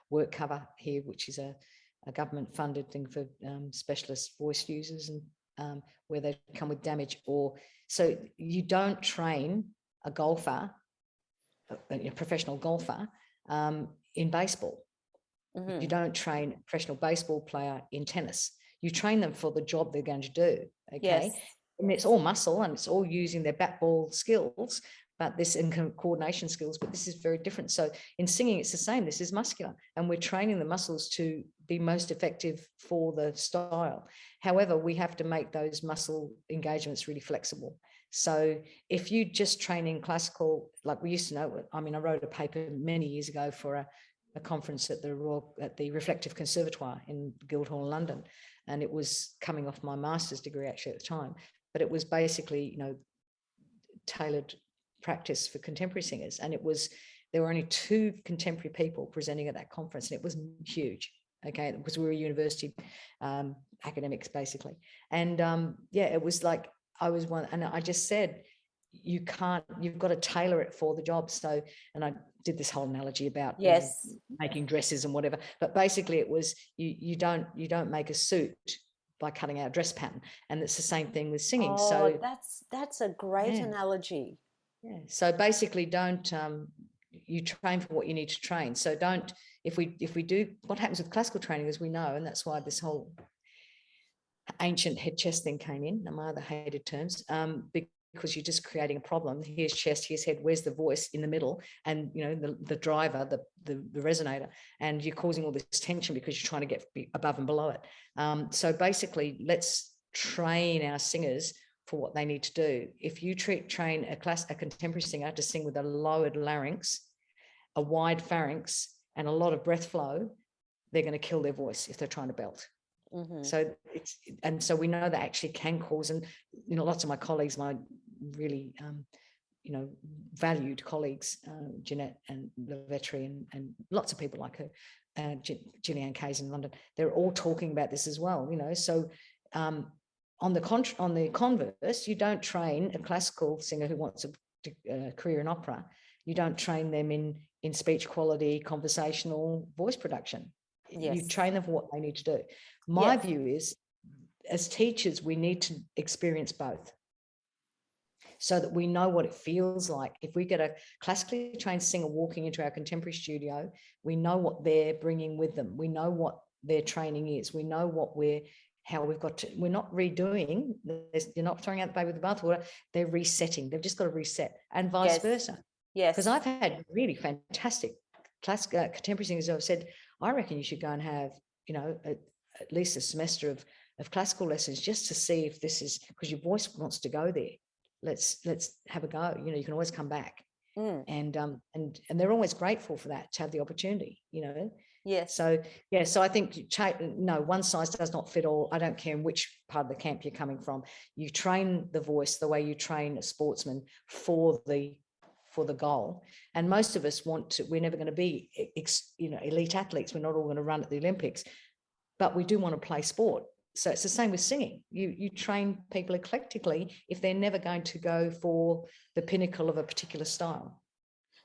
work cover here, which is a government funded thing for specialist voice users, and where they come with damage. Or so you don't train a golfer, a professional golfer, in baseball. You don't train a professional baseball player in tennis. You train them for the job they're going to do. Okay. Yes. And it's all muscle, and it's all using their bat ball skills, but this and coordination skills, but this is very different. So in singing, it's the same. This is muscular, and we're training the muscles to be most effective for the style. However, we have to make those muscle engagements really flexible. So if you just train in classical, like we used to know, I wrote a paper many years ago for a conference at the Reflective Conservatory in Guildhall, London, and it was coming off my master's degree actually at the time. But it was basically, tailored practice for contemporary singers, and there were only 2 contemporary people presenting at that conference, and it was huge. Okay, because we were university academics basically, and it was like I was one, and I just said, you've got to tailor it for the job. So, and I did this whole analogy about making dresses and whatever, but basically it was you don't make a suit by cutting out a dress pattern, and it's the same thing with singing. Oh, so that's a great analogy. Yeah. So basically, don't you train for what you need to train. So don't, if we do, what happens with classical training, as we know, and that's why this whole ancient head chest thing came in, my other hated terms, because you're just creating a problem. Here's chest, here's head, where's the voice in the middle, and the driver, the resonator, and you're causing all this tension because you're trying to get above and below it. So basically, let's train our singers for what they need to do. If you train a contemporary singer to sing with a lowered larynx, a wide pharynx, and a lot of breath flow, they're going to kill their voice if they're trying to belt. Mm-hmm. So we know that actually can cause, and lots of my colleagues, my really valued colleagues, Jeanette and Lavetri, and lots of people like her, Gillian Kayes in London, they're all talking about this as well. So on the converse, you don't train a classical singer who wants a career in opera. You don't train them in speech quality, conversational voice production. Yes. You train them for what they need to do. My view is as teachers, we need to experience both, so that we know what it feels like. If we get a classically trained singer walking into our contemporary studio, we know what they're bringing with them. We know what their training is. We know how we've got to, we're not redoing, you're not throwing out the baby with the bathwater, they're resetting. They've just got to reset, and vice versa. Yes. Because I've had really fantastic classical contemporary singers who have said, I reckon you should go and have, at least a semester of classical lessons, just to see if this is, because your voice wants to go there. Let's have a go. You can always come back. And they're always grateful for that, to have the opportunity, Yes. So I think no, one size does not fit all. I don't care in which part of the camp you're coming from. You train the voice the way you train a sportsman for the goal. And most of us we're never going to be elite athletes. We're not all going to run at the Olympics, but we do want to play sport. So it's the same with singing. You train people eclectically if they're never going to go for the pinnacle of a particular style.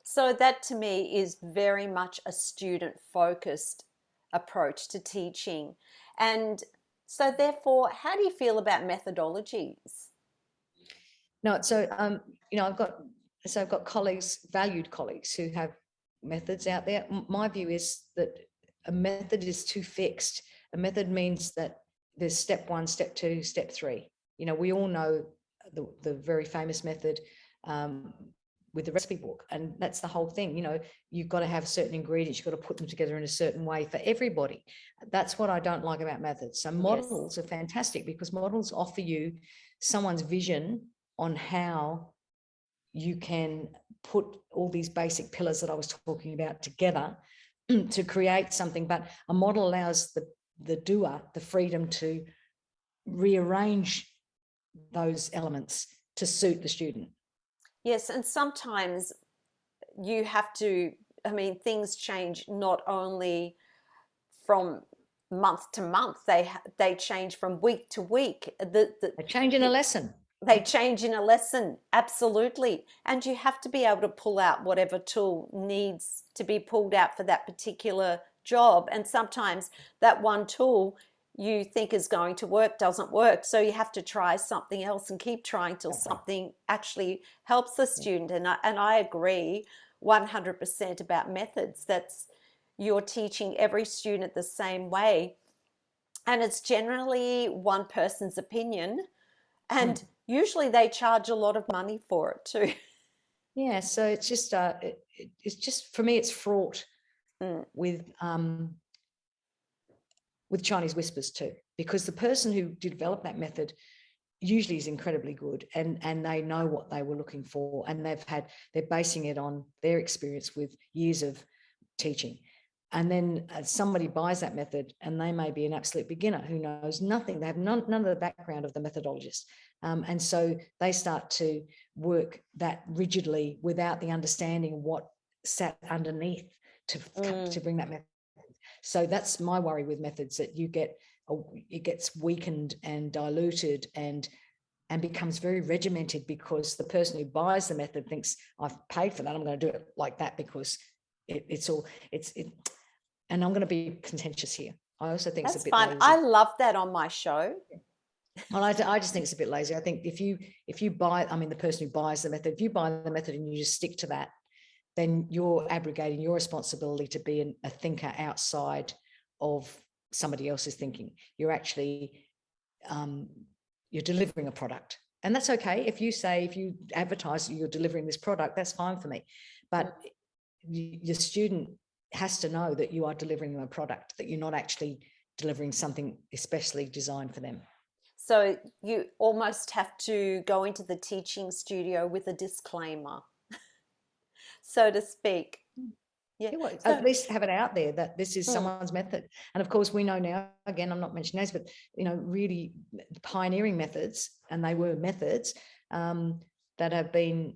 So that to me is very much a student-focused approach to teaching. And so therefore, how do you feel about methodologies? No, so I've got colleagues, valued colleagues, who have methods out there. My view is that a method is too fixed. A method means that there's step 1, step 2, step 3. We all know the very famous method with the recipe book, and that's the whole thing. You've got to have certain ingredients, you've got to put them together in a certain way for everybody. That's what I don't like about methods. So models are fantastic, because models offer you someone's vision on how you can put all these basic pillars that I was talking about together to create something. But a model allows the doer the freedom to rearrange those elements to suit the student. Yes, and sometimes you have to, things change not only from month to month, they change from week to week. They change in a lesson. They change in a lesson, absolutely. And you have to be able to pull out whatever tool needs to be pulled out for that particular job. And sometimes that one tool you think is going to work doesn't work. So you have to try something else and keep trying till something actually helps the student. And I agree 100% about methods. You're teaching every student the same way. And it's generally one person's opinion. And usually they charge a lot of money for it too. Yeah, so it's just for me, it's fraught with Chinese whispers too, because the person who developed that method usually is incredibly good, and they know what they were looking for, and they're basing it on their experience with years of teaching. And then somebody buys that method, and they may be an absolute beginner who knows nothing. They have none of the background of the methodologist. And so they start to work that rigidly without the understanding of what sat underneath to bring that method. So that's my worry with methods, that it gets weakened and diluted and becomes very regimented, because the person who buys the method thinks, I've paid for that, I'm going to do it like that, because and I'm going to be contentious here. I also think that's it's a bit fine. lazy. I love that on my show. Well, I just think it's a bit lazy. I think if you buy, the person who buys the method, if you buy the method and you just stick to that, then you're abrogating your responsibility to be a thinker outside of somebody else's thinking. You're actually, you're delivering a product. And that's okay. If you advertise you're delivering this product, that's fine for me. But your student has to know that you are delivering them a product, that you're not actually delivering something especially designed for them. So you almost have to go into the teaching studio with a disclaimer, so to speak. Yeah, well, at least have it out there that this is someone's method. And of course, we know now, again, I'm not mentioning names, but really pioneering methods, and they were methods that have been,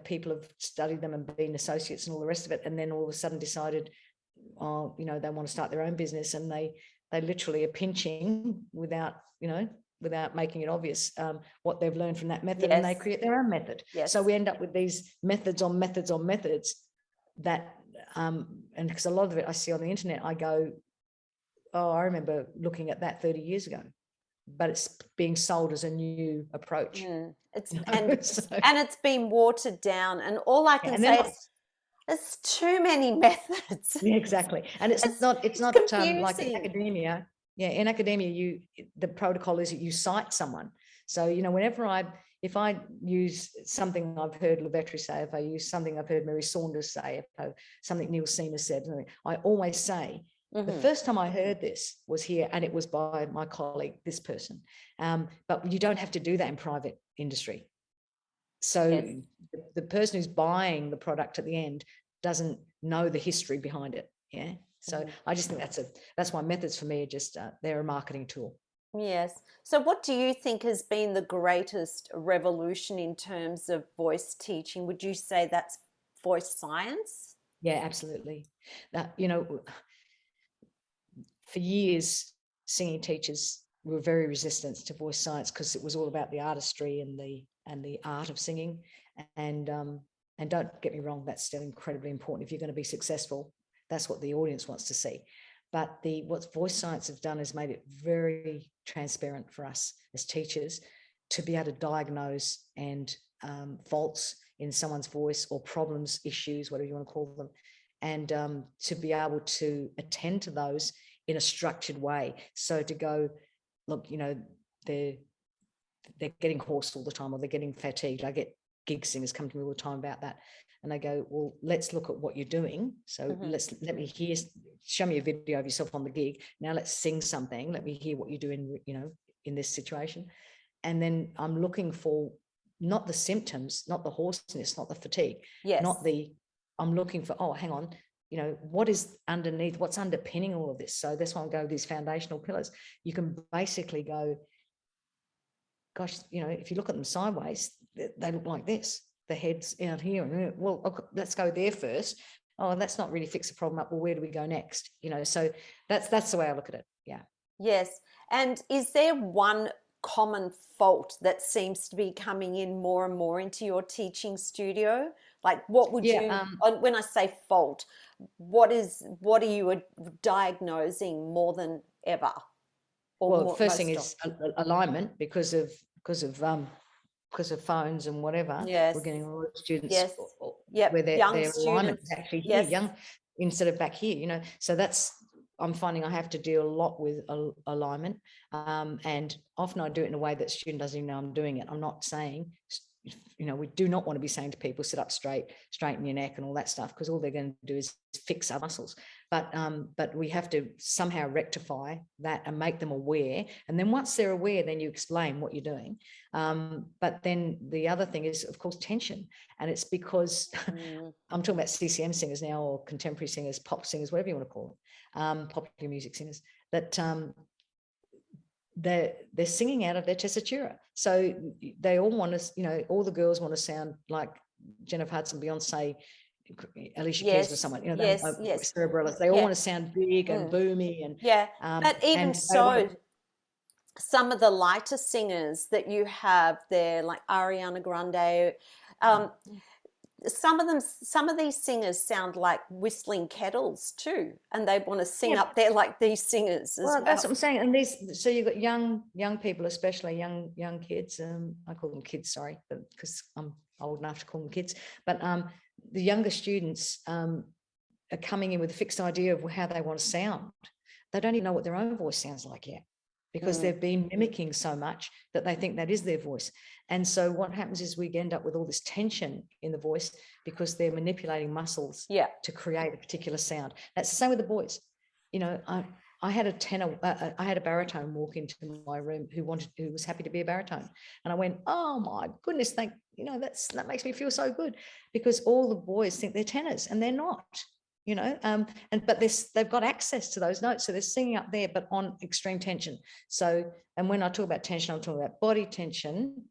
people have studied them and been associates and all the rest of it, and then all of a sudden decided, they want to start their own business, and they literally are pinching without making it obvious what they've learned from that method, and they create their own method. So we end up with these methods on methods on methods that, and because a lot of it I see on the internet, I go, oh, I remember looking at that 30 years ago. but it's being sold as a new approach. It's You know? and it's been watered down, and all I can and they're say not, is there's too many methods. yeah, exactly. And it's not It's like in confusing. academia. Yeah, in academia, the protocol is that you cite someone. So, you know, if I use something I've heard Levetri say, if I use something I've heard Mary Saunders say, if something Neil Seamer said, I always say, the first time I heard this was here, and it was by my colleague, this person. But you don't have to do that in private industry. So Yes. the person who's buying the product at the end doesn't know the history behind it. Yeah. So I just think that's why methods for me are just they're a marketing tool. Yes. So what do you think has been the greatest revolution in terms of voice teaching? Would you say that's voice science? Yeah, absolutely. That, you know, for years, singing teachers were very resistant to voice science because it was all about the artistry and the art of singing. And don't get me wrong, that's still incredibly important. If you're going to be successful, that's what the audience wants to see. But what voice science has done is made it very transparent for us as teachers to be able to diagnose and faults in someone's voice, or problems, issues, whatever you want to call them, and to be able to attend to those in a structured way. So to go, look, you know, they're getting hoarse all the time, or they're getting fatigued. I get gig singers come to me all the time about that. And I go, well, let's look at what you're doing. So let me hear, show me a video of yourself on the gig. Now let's sing something. Let me hear what you do in this situation. And then I'm looking for not the symptoms, not the hoarseness, not the fatigue, Yes. I'm looking for, oh, hang on, you know, what is underneath, what's underpinning all of this? So that's why I go with these foundational pillars. You can basically go, gosh, you know, if you look at them sideways, they look like this. The head's out here, and well, okay, let's go there first. Oh, that's not really fix the problem up. Well, where do we go next? You know, so that's the way I look at it. Yeah. Yes. And is there one common fault that seems to be coming in more and more into your teaching studio? Like, what would you, when I say fault, what are you diagnosing more than ever? Well, first thing is alignment, because of phones and whatever. Yes. We're getting a lot of students Young where their alignment is actually here, yes. young, instead of back here, you know. So I'm finding I have to deal a lot with alignment, and often I do it in a way that the student doesn't even know I'm doing it. I'm not saying, you know, we do not want to be saying to people, sit up straight, straighten your neck and all that stuff, because all they're going to do is fix our muscles. But we have to somehow rectify that and make them aware. And then once they're aware, then you explain what you're doing. But then the other thing is, of course, tension. And it's because I'm talking about CCM singers now, or contemporary singers, pop singers, whatever you want to call them, popular music singers, that they're singing out of their tessitura. So they all want to, you know, all the girls want to sound like Jennifer Hudson, Beyonce, Alicia Keys, or someone, you know, cerebrellas. They all want to sound big and boomy, and but even so, some of the lighter singers that you have there, like Ariana Grande, some of these singers sound like whistling kettles too, and they want to sing up there like these singers as well. That's what I'm saying. And so you've got young people, especially young kids. I call them kids, sorry, because I'm old enough to call them kids. But the younger students are coming in with a fixed idea of how they want to sound. They don't even know what their own voice sounds like yet, because they've been mimicking so much that they think that is their voice. And so what happens is we end up with all this tension in the voice because they're manipulating muscles to create a particular sound. That's the same with the boys. You know, I had a tenor, I had a baritone walk into my room who was happy to be a baritone. And I went, oh my goodness, that makes me feel so good, because all the boys think they're tenors and they're not. You know, but they've got access to those notes, so they're singing up there, but on extreme tension. So, and when I talk about tension, I'm talking about body tension,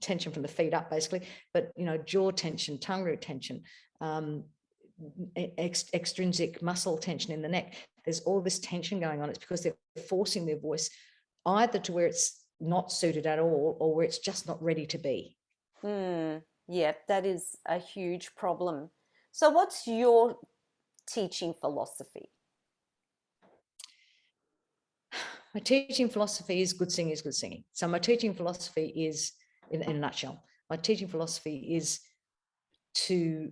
tension from the feet up, basically, but you know, jaw tension, tongue root tension, extrinsic muscle tension in the neck. There's all this tension going on. It's because they're forcing their voice either to where it's not suited at all, or where it's just not ready to be. Yeah, that is a huge problem. So, what's your teaching philosophy? My teaching philosophy is good singing is good singing. So my teaching philosophy is, in a nutshell, my teaching philosophy is to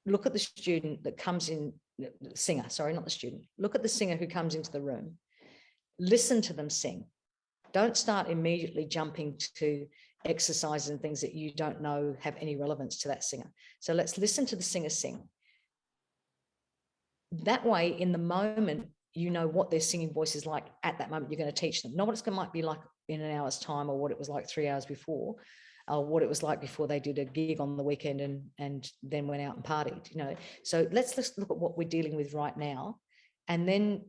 look at the student that comes in, the singer, sorry, not the student. Look at the singer who comes into the room, listen to them sing. Don't start immediately jumping to exercises and things that you don't know have any relevance to that singer. So let's listen to the singer sing. That way, in the moment, you know what their singing voice is like at that moment. You're going to teach them, not what it's going might be like in an hour's time, or what it was like 3 hours before, or what it was like before they did a gig on the weekend and then went out and partied. You know, so let's look at what we're dealing with right now, and then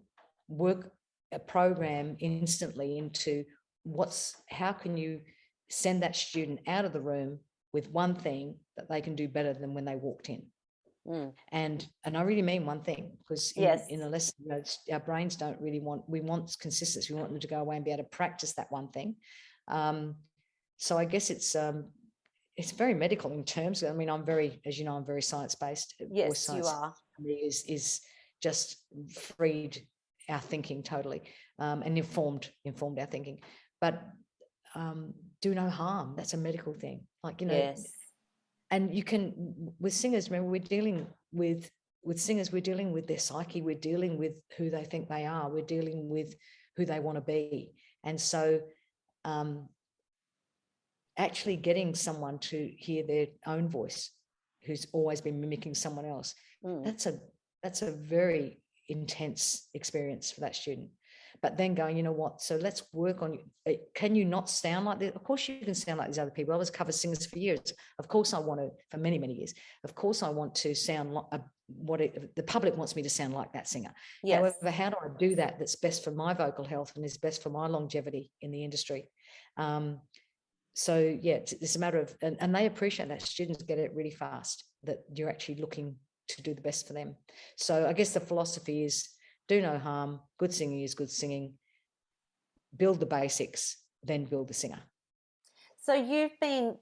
work a program instantly into how can you send that student out of the room with one thing that they can do better than when they walked in. And I really mean one thing, because in a lesson, you know, our brains don't really we want consistency. We want them to go away and be able to practice that one thing. So I guess it's very medical in terms. I mean, I'm very, as you know, I'm very science-based. Yes, science you are. For me is just freed our thinking totally, and informed our thinking. But do no harm. That's a medical thing. Like, you know. Yes. And you can, with singers, remember, we're dealing with singers, we're dealing with their psyche, we're dealing with who they think they are, we're dealing with who they want to be. And so actually getting someone to hear their own voice who's always been mimicking someone else, that's a very intense experience for that student. But then going, you know what, so let's work on, can you not sound like this? Of course you can sound like these other people. I was cover singers for years. Of course I want to, for many, many years. Of course I want to sound like the public wants me to sound like that singer. Yes. However, how do I do that that's best for my vocal health and is best for my longevity in the industry? So yeah, it's a matter of, and they appreciate that. Students get it really fast, that you're actually looking to do the best for them. So I guess the philosophy is, do no harm, good singing is good singing, build the basics, then build the singer. So you've been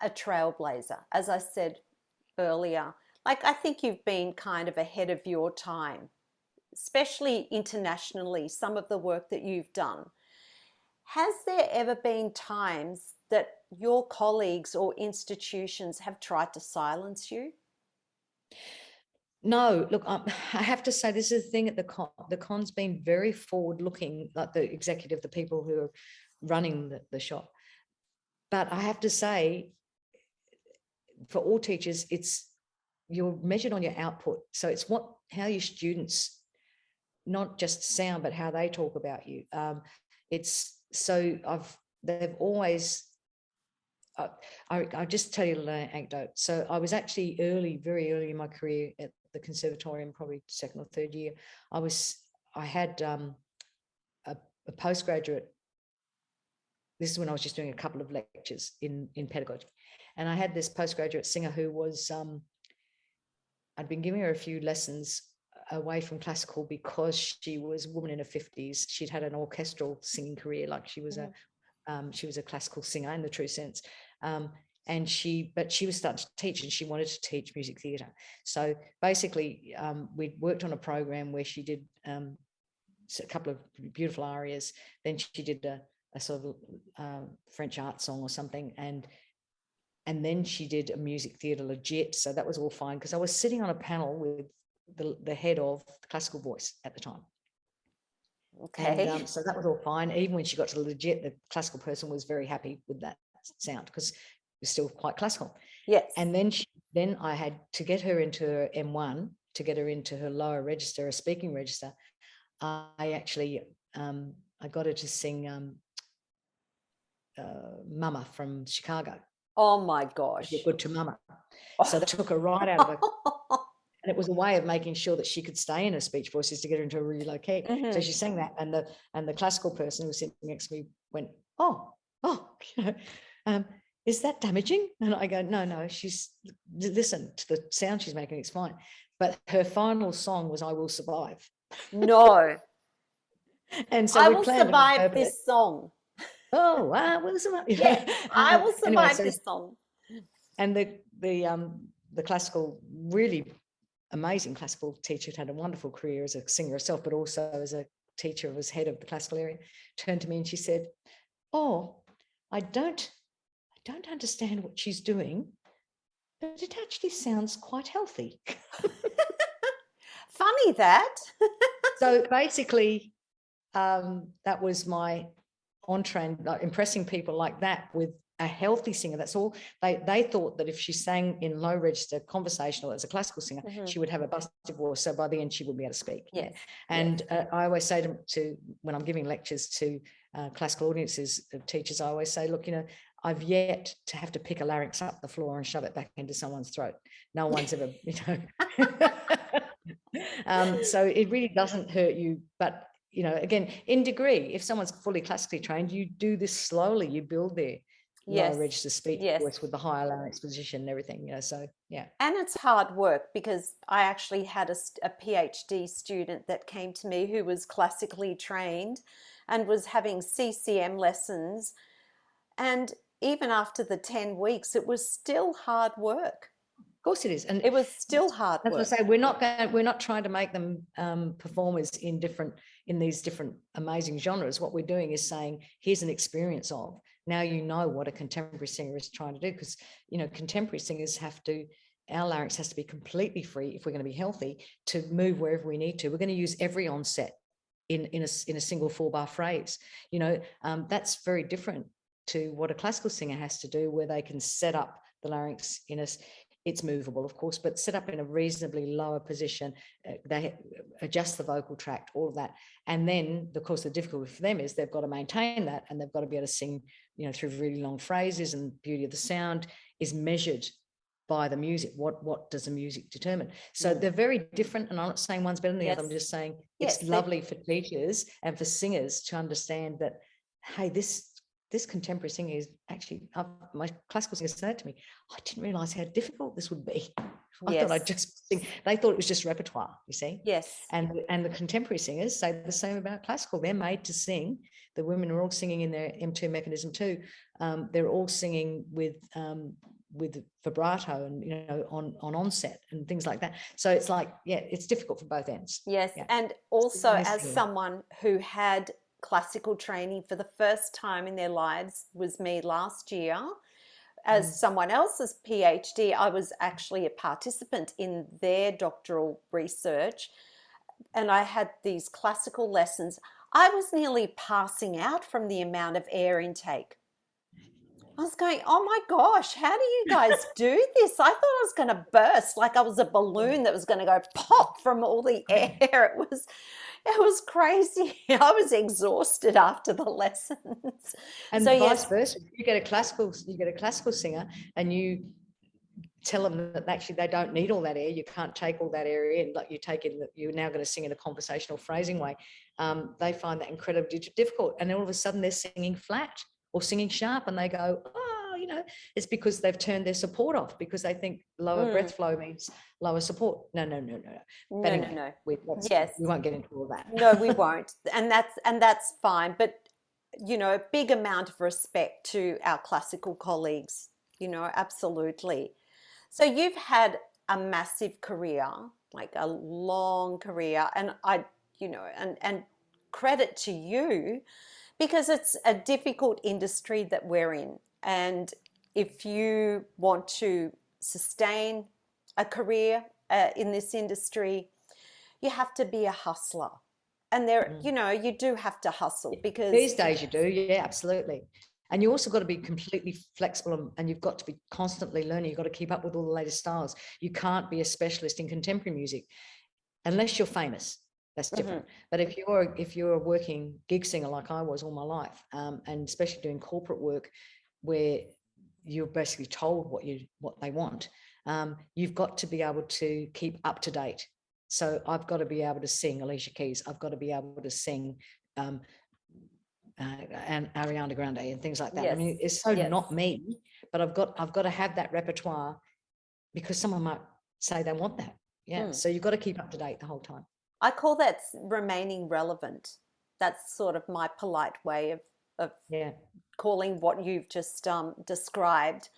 a trailblazer, as I said earlier. Like, I think you've been kind of ahead of your time, especially internationally, some of the work that you've done. Has there ever been times that your colleagues or institutions have tried to silence you? No, look, I have to say, this is the thing at the con. The con's been very forward-looking, like the executive, the people who are running the shop. But I have to say, for all teachers, you're measured on your output. So it's how your students, not just sound, but how they talk about you. They've always. I'll just tell you an anecdote. So I was actually very early in my career at the conservatorium, probably second or third year. I had a postgraduate. This is when I was just doing a couple of lectures in pedagogy, and I had this postgraduate singer who was, I'd been giving her a few lessons away from classical because she was a woman in her 50s. She'd had an orchestral singing career, like she was a classical singer in the true sense. But she was starting to teach, and she wanted to teach music theatre. So basically, we'd worked on a program where she did a couple of beautiful arias. Then she did a sort of French art song or something, and then she did a music theatre legit. So that was all fine, because I was sitting on a panel with the head of the classical voice at the time. Okay. And so that was all fine. Even when she got to legit, the classical person was very happy with that sound, because it was still quite classical. Yes. And then I had to get her into her M1, to get her into her lower register, her speaking register. I actually, I got her to sing Mama from Chicago. Oh my gosh. You're good to Mama. So that took her right out of her. And it was a way of making sure that she could stay in her speech voices to get her into a really low key. Mm-hmm. So she sang that, and the classical person who was sitting next to me went, oh, is that damaging? And I go, no, she's, listen to the sound she's making, it's fine. But her final song was I Will Survive. No. And so I will survive this song. Oh, I will survive. Yeah, I will survive this song. And the classical, really amazing classical teacher, had a wonderful career as a singer herself, but also as a teacher was head of the classical area, turned to me and she said, "Oh, I don't understand what she's doing, but it actually sounds quite healthy." Funny that. So basically, that was my entree, impressing people like that with a healthy singer. That's all. They thought that if she sang in low register conversational as a classical singer, she would have a busted voice. So by the end, she wouldn't be able to speak. Yes. And I always say to when I'm giving lectures to classical audiences of teachers, I always say, look, I've yet to have to pick a larynx up the floor and shove it back into someone's throat. No one's ever, so it really doesn't hurt you. But, again, in degree, if someone's fully classically trained, you do this slowly. You build their lower register speech voice with the higher larynx position and everything, so, yeah. And it's hard work, because I actually had a PhD student that came to me who was classically trained and was having CCM lessons. And even after the 10 weeks, it was still hard work. Of course it is. And it was still hard work. As I say, we're not trying to make them performers in these different amazing genres. What we're doing is saying, here's an experience of, now you know what a contemporary singer is trying to do, because contemporary singers our larynx has to be completely free if we're going to be healthy to move wherever we need to. We're going to use every onset in a single 4-bar phrase. That's very different to what a classical singer has to do, where they can set up the larynx it's movable, of course, but set up in a reasonably lower position. They adjust the vocal tract, all of that. And then, of course, the difficulty for them is they've got to maintain that, and they've got to be able to sing, through really long phrases, and the beauty of the sound is measured by the music. What does the music determine? So they're very different, and I'm not saying one's better than the other. I'm just saying it's lovely for teachers and for singers to understand that, hey, this contemporary singing is actually, my classical singers said to me, I didn't realise how difficult this would be. I thought I'd just sing. They thought it was just repertoire, you see. Yes. And the contemporary singers say the same about classical. They're made to sing. The women are all singing in their M2 mechanism too. They're all singing with vibrato and on onset and things like that. So it's like, it's difficult for both ends. Yes. And also, as someone who had classical training for the first time in their lives, was me last year. As someone else's PhD, I was actually a participant in their doctoral research, and I had these classical lessons. I was nearly passing out from the amount of air intake. I was going, oh my gosh, how do you guys do this? I thought I was going to burst, like I was a balloon that was going to go pop from all the air. It was crazy. I was exhausted after the lessons. And so, vice versa. You get a classical singer and you tell them that actually they don't need all that air. You can't take all that air in, like you're now going to sing in a conversational phrasing way. They find that incredibly difficult. And then all of a sudden they're singing flat or singing sharp, and they go, it's because they've turned their support off, because they think lower breath flow means lower support. No. But anyway, we won't get into all that. No, we won't. And that's fine. But, a big amount of respect to our classical colleagues, absolutely. So you've had a massive career, like a long career, and and credit to you, because it's a difficult industry that we're in. And if you want to sustain a career in this industry, you have to be a hustler. And you do have to hustle, because these days you do. Yeah, absolutely. And you also got to be completely flexible, and you've got to be constantly learning. You've got to keep up with all the latest styles. You can't be a specialist in contemporary music unless you're famous. That's different. But if you're a working gig singer like I was all my life, and especially doing corporate work where you're basically told what they want, you've got to be able to keep up to date. So I've got to be able to sing Alicia Keys. I've got to be able to sing and Ariana Grande and things like that. Yes. I mean, it's not me, but I've got to have that repertoire, because someone might say they want that. Yeah. So you've got to keep up to date the whole time. I call that remaining relevant. That's sort of my polite way of calling what you've just described.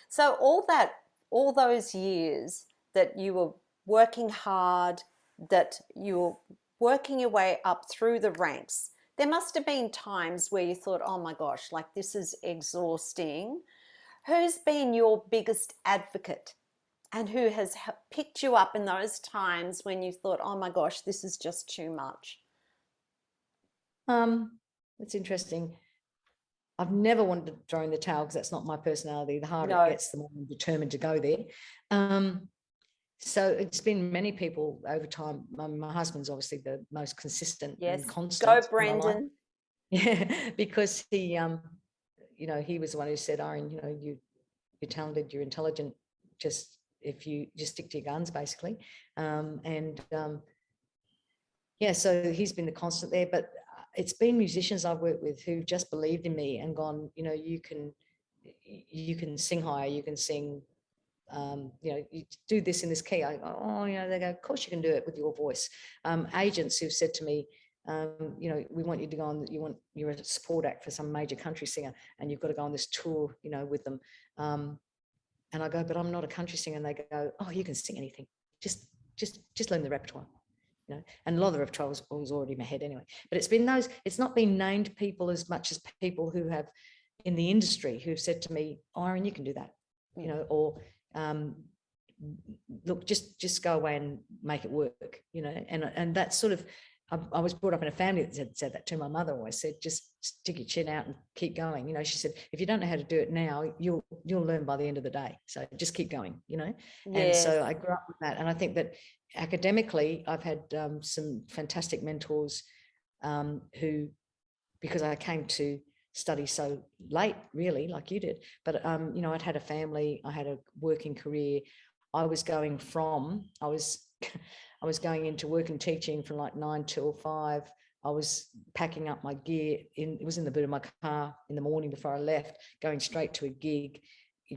So all those years that you were working hard, that you were working your way up through the ranks, there must have been times where you thought, oh my gosh, like this is exhausting. Who's been your biggest advocate and who has picked you up in those times when you thought, oh my gosh, this is just too much? It's interesting. I've never wanted to throw in the towel because that's not my personality. The harder No. it gets, the more I'm determined to go there. So it's been many people over time. My husband's obviously the most consistent and constant. Go Brendan. Yeah, because he, he was the one who said, Irene, you're talented, you're intelligent. Just if you just stick to your guns, basically. So he's been the constant there. But it's been musicians I've worked with who just believed in me and gone, you can sing higher, you can sing. You do this in this key. I go, oh, they go, of course you can do it with your voice. Agents who've said to me, we want you to go on, you're a support act for some major country singer and you've got to go on this tour, with them. And I go, but I'm not a country singer. And they go, oh, you can sing anything. Just learn the repertoire. And a lot of the repertoire was already in my head anyway. But it's not been named people as much as people who have in the industry who've said to me, Irene, you can do that, or look, just go away and make it work, and that's sort of, I was brought up in a family that said that to my mother. Always said, just stick your chin out and keep going. She said, if you don't know how to do it now, you'll learn by the end of the day. So just keep going, Yes. And so I grew up with that. And I think that academically, I've had some fantastic mentors who, because I came to study so late, really, like you did, but I'd had a family, I had a working career. I was going into work and teaching from like 9 till 5. I was packing up my gear it was in the boot of my car in the morning before I left, going straight to a gig,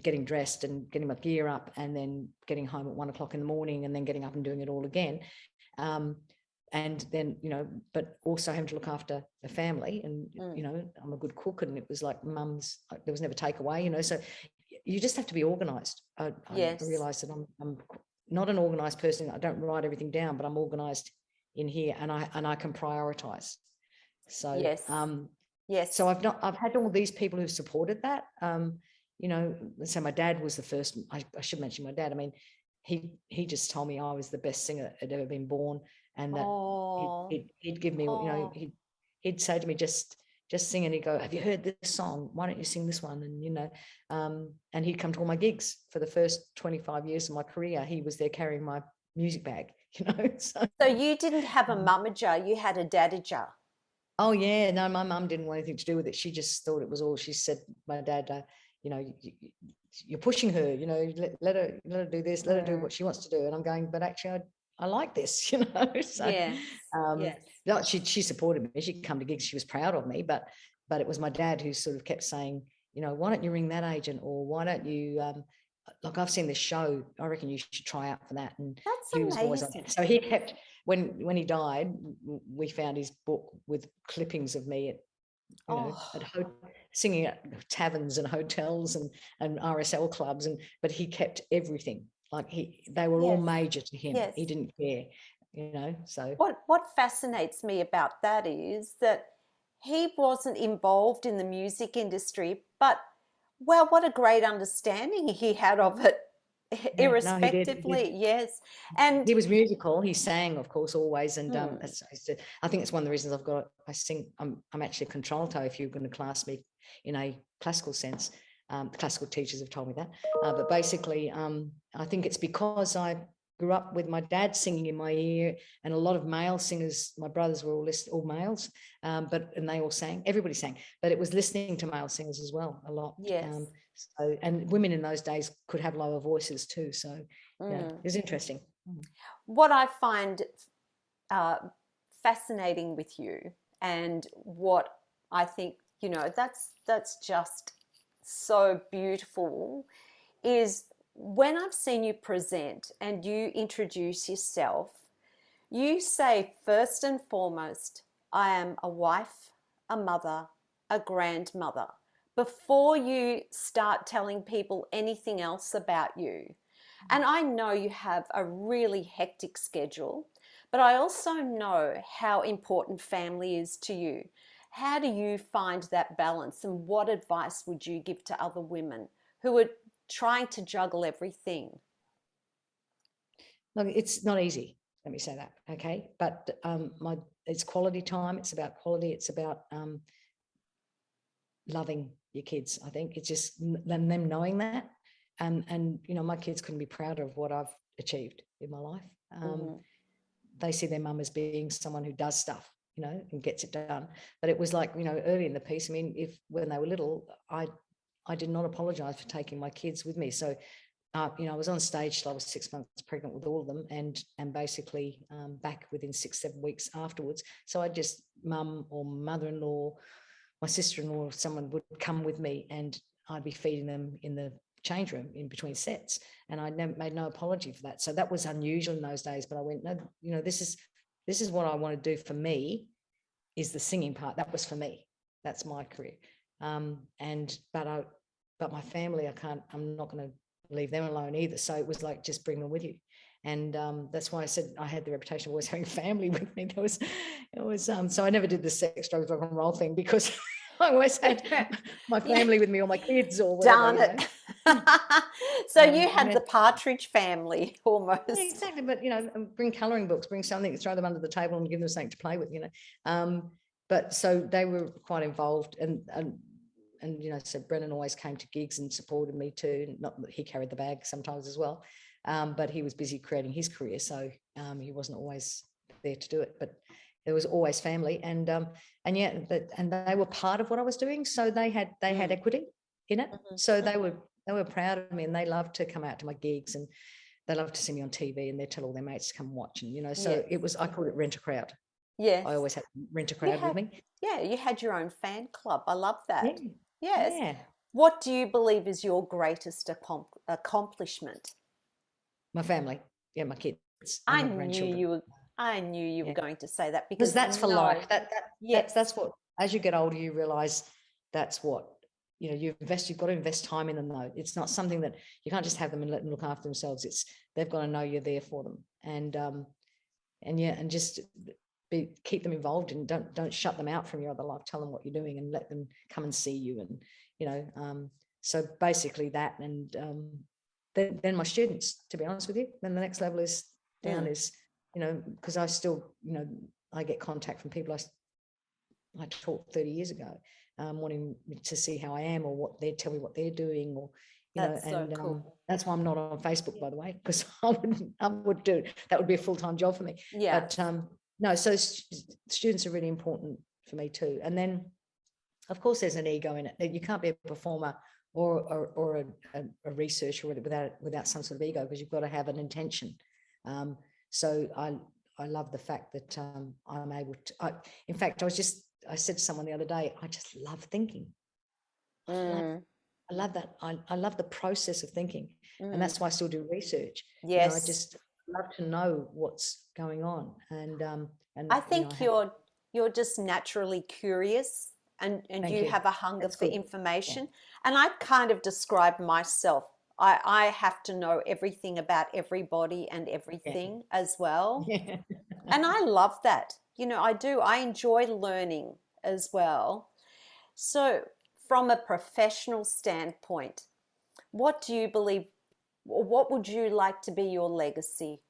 getting dressed and getting my gear up, and then getting home at 1 o'clock in the morning, and then getting up and doing it all again. And then, but also having to look after the family, and, I'm a good cook, and it was like mum's, there was never takeaway, so you just have to be organized. I realized that I'm not an organized person. I don't write everything down, but I'm organized in here, and I can prioritize. So, yes. So I've had all these people who supported that. So my dad was the first, I should mention my dad. I mean, he just told me I was the best singer that had ever been born. And that he'd give me, he'd say to me, just sing, and he'd go, have you heard this song? Why don't you sing this one? And, and he'd come to all my gigs for the first 25 years of my career. He was there carrying my music bag, So you didn't have a mummager, you had a dadager. Oh yeah, no, my mum didn't want anything to do with it. She just thought it was all, she said, my dad, you're pushing her, let her do this, let her do what she wants to do. And I'm going, but actually I like this, So, she supported me. She'd come to gigs. She was proud of me, but it was my dad who sort of kept saying, why don't you ring that agent, or why don't you, like, I've seen this show, I reckon you should try out for that. And that's he was amazing. always on it. So he kept, when he died, we found his book with clippings of me singing at taverns and hotels and RSL clubs, but he kept everything. Like they were all major to him. He didn't care, so. What fascinates me about that is that he wasn't involved in the music industry, but well, what a great understanding he had of it, irrespectively. He did. Yes. And he was musical. He sang, of course, always. And I think it's one of the reasons I sing. I'm actually a contralto, if you're going to class me in a classical sense. Classical teachers have told me that. But basically, I think it's because I grew up with my dad singing in my ear, and a lot of male singers, my brothers were all males, and they all sang, everybody sang, but it was listening to male singers as well, a lot. Yes. And women in those days could have lower voices too. So it was interesting. What I find fascinating with you, and what I think, that's just so beautiful, is when I've seen you present and you introduce yourself, you say first and foremost, I am a wife, a mother, a grandmother, before you start telling people anything else about you. And I know you have a really hectic schedule, But I also know how important family is to you. How do you find that balance, and what advice would you give to other women who are trying to juggle everything? Look, it's not easy. Let me say that, okay? But it's quality time. It's about quality. It's about loving your kids. I think it's just them knowing that, and you know, my kids couldn't be prouder of what I've achieved in my life. They see their mum as being someone who does stuff, you know, and gets it done. But it was like, you know, early in the piece, I mean, when they were little, I did not apologize for taking my kids with me. So you know, I was on stage till I was 6 months pregnant with all of them, and basically back within 6-7 weeks afterwards. So I just, mum or mother-in-law, my sister-in-law, or someone would come with me, and I'd be feeding them in the change room in between sets, and I made no apology for that. So that was unusual in those days, but I went, no, you know, this is what I want to do for me, is the singing part. That was for me. That's my career. But my family, I'm not going to leave them alone either. So it was like, just bring them with you. And that's why I said I had the reputation of always having family with me. So I never did the sex, drugs, rock and roll thing, because I always had my family with me, or my kids, or whatever. Darn it. So you had the Partridge Family almost. Yeah, exactly. But, you know, bring colouring books, bring something, throw them under the table and give them something to play with, you know. But so they were quite involved, and you know, so Brennan always came to gigs and supported me too. Not that he carried the bag sometimes as well, but he was busy creating his career, so he wasn't always there to do it. But there was always family, and yeah, and they were part of what I was doing, so they had equity in it. So they were proud of me, and they loved to come out to my gigs, and they loved to see me on TV, and they tell all their mates to come watch, and you know, so it was, I called it rent a crowd. Yes. I always had rent a crowd with me. Yeah, you had your own fan club. I love that. Yeah. Yes. Yeah. What do you believe is your greatest accomplishment? My family. Yeah, my kids. I my knew grandchildren. you were going to say that, Because because that's for life. yes. That's what, as you get older, you realize that's what, you know, you've got to invest time in them, though. It's not something that you can't just have them and let them look after themselves. They've got to know you're there for them. And yeah, and just keep them involved, and don't shut them out from your other life. Tell them what you're doing and let them come and see you. And, you know, so basically that, and then my students, to be honest with you, then the next level is down is, you know, because I still, you know, I get contact from people I taught 30 years ago, wanting to see how I am, or what they tell me what they're doing, or, you That's know, so and cool. that's why I'm not on Facebook, by the way, because I would do that, would be a full-time job for me. Yeah. But no, so students are really important for me too. And then, of course, there's an ego in it. You can't be a performer or a researcher without some sort of ego, because you've got to have an intention. So I love the fact that I'm able to. In fact, I said to someone the other day, I just love thinking. I love that. I love the process of thinking, and that's why I still do research. Yes. You know, I just love to know what's going on, and I think, you know, you're just naturally curious, and you have a hunger for information. Yeah. And I kind of describe myself. I have to know everything about everybody and everything as well. Yeah. And I love that. You know, I do. I enjoy learning as well. So, from a professional standpoint, what do you believe, or what would you like to be your legacy?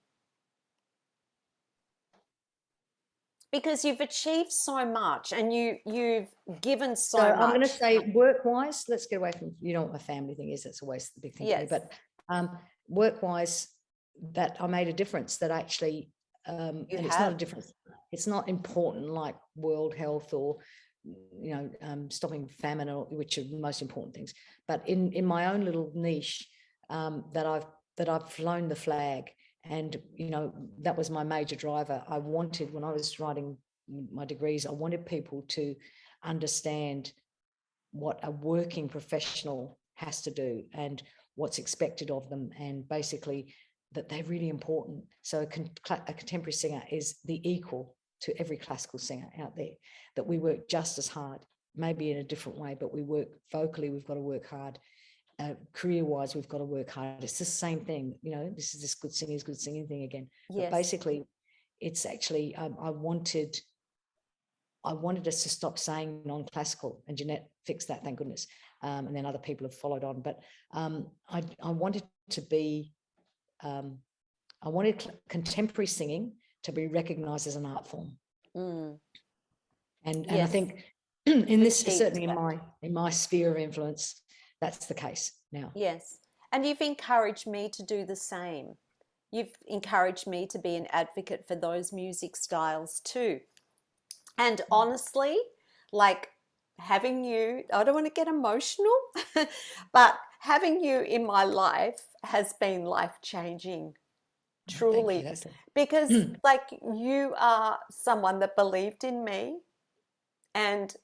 Because you've achieved so much, and you've given so much. I'm going to say, work-wise, let's get away from, you know what my family thing is. That's always the big thing for me. But work-wise, that I made a difference, that actually, and it's not a difference. It's not important like world health, or, you know, stopping famine, which are the most important things. But in my own little niche, that I've flown the flag. And, you know, that was my major driver. I wanted, when I was writing my degrees, I wanted people to understand what a working professional has to do and what's expected of them, and basically that they're really important. So a contemporary singer is the equal to every classical singer out there, that we work just as hard, maybe in a different way, but we work vocally, we've got to work hard. Career-wise, we've got to work hard. It's the same thing, you know. This is this good singing thing again. Yes. But basically, it's actually, I wanted us to stop saying non-classical, and Jeanette fixed that, thank goodness. And then other people have followed on. But I wanted to be, I wanted contemporary singing to be recognised as an art form. Mm. And I Yes. think in this, Achieved certainly that. in my sphere of influence, that's the case now. Yes. And you've encouraged me to do the same. You've encouraged me to be an advocate for those music styles too. And honestly, like having you, I don't want to get emotional, but having you in my life has been life changing, Thank you. truly. That's Because, like, you are someone that believed in me, and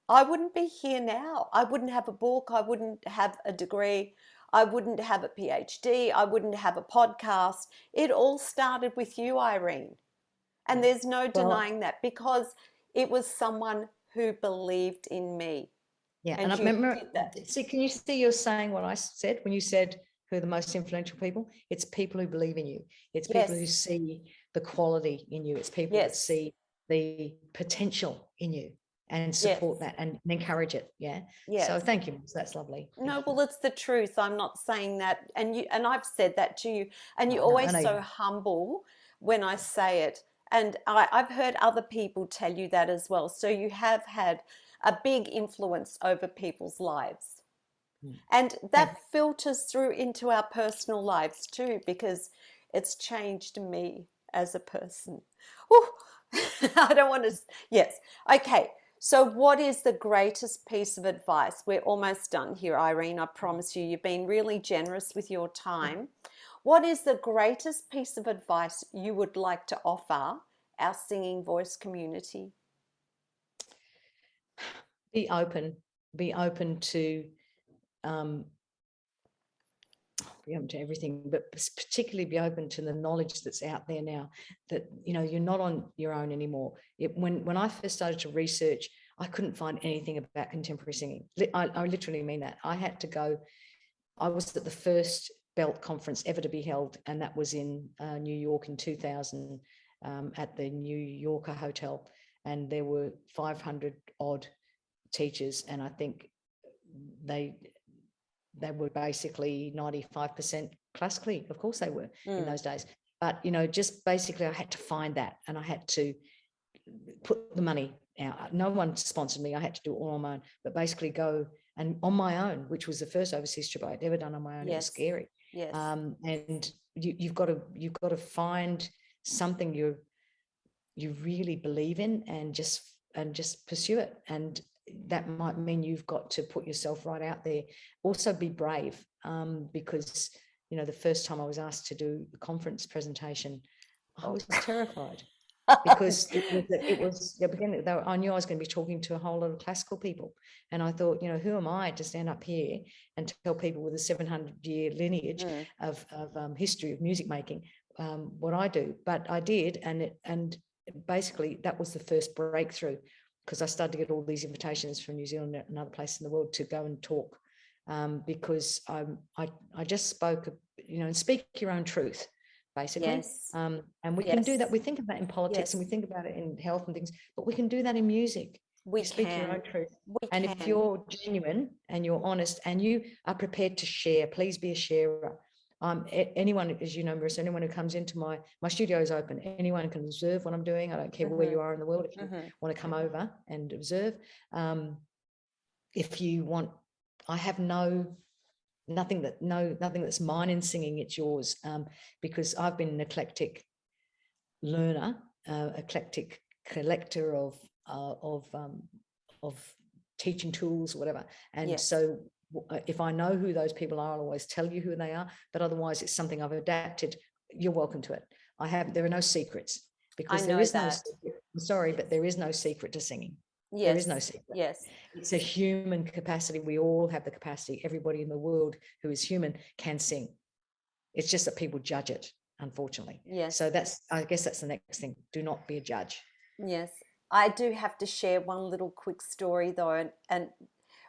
I wouldn't be here now. I wouldn't have a book. I wouldn't have a degree. I wouldn't have a PhD. I wouldn't have a podcast. It all started with you, Irene. And there's no well, denying that, because it was someone who believed in me. yeah. And And I you remember, did that. see, can you see you're saying what I said when you said who are the most influential people? It's people who believe in you. It's people who Yes. see the quality in you. It's people that Yes. see the potential in you and Yes. support that and encourage it. Yeah. So Yes. thank you. That's lovely. Thank No, you. well, it's the truth. I'm not saying that. And I've said that to you. And you're No, I always know. so humble when I say it. And I've heard other people tell you that as well. So you have had a big influence over people's lives. And Thank that filters through into our personal lives too, because it's changed me as a person. Ooh, I don't want to, yes. Okay. So, what is the greatest piece of advice? We're almost done here, Irene. I promise you, you've been really generous with your time. What is the greatest piece of advice you would like to offer our singing voice community? Be open to um, be open to everything, but particularly be open to the knowledge that's out there now, that, you know, you're not on your own anymore. When I first started to research, I couldn't find anything about contemporary singing. I literally mean that. I was at the first Belt conference ever to be held, and that was in New York in 2000 at the New Yorker Hotel, and there were 500 odd teachers, and I think they were basically 95% classically. Of course they were in those days. But, you know, just basically I had to find that, and I had to put the money out. No one sponsored me. I had to do it all on my own, but basically go and on my own, which was the first overseas trip I'd ever done on my own. Yes. It was scary. Yes. And you've got to find something you really believe in, and just pursue it. And that might mean you've got to put yourself right out there. Also be brave, because, you know, the first time I was asked to do the conference presentation, I was terrified, because it was beginning. I knew I was going to be talking to a whole lot of classical people, and I thought, you know, who am I to stand up here and tell people with a 700-year lineage of history of music making what I do? But I did, and basically that was the first breakthrough, because I started to get all these invitations from New Zealand and other places in the world to go and talk, because I just spoke, you know, and speak your own truth, basically. Yes. And we can do that. We think of that in politics, and we think about it in health and things, but we can do that in music. We You speak your own can. truth. We And can. if you're genuine and you're honest and you are prepared to share, please be a sharer. Anyone, as you know, Marissa, anyone who comes into my studio is open. Anyone can observe what I'm doing. I don't care where you are in the world. If you want to come over and observe, if you want, I have nothing that's mine in singing. It's yours, because I've been an eclectic learner, eclectic collector of teaching tools, or whatever. And so if I know who those people are, I'll always tell you who they are. But otherwise, it's something I've adapted. You're welcome to it. There are no secrets, because there is no secret. I'm sorry, but there is no secret to singing. Yes. There is no secret. Yes. It's a human capacity. We all have the capacity. Everybody in the world who is human can sing. It's just that people judge it, unfortunately. Yes. So I guess that's the next thing. Do not be a judge. Yes. I do have to share one little quick story though. And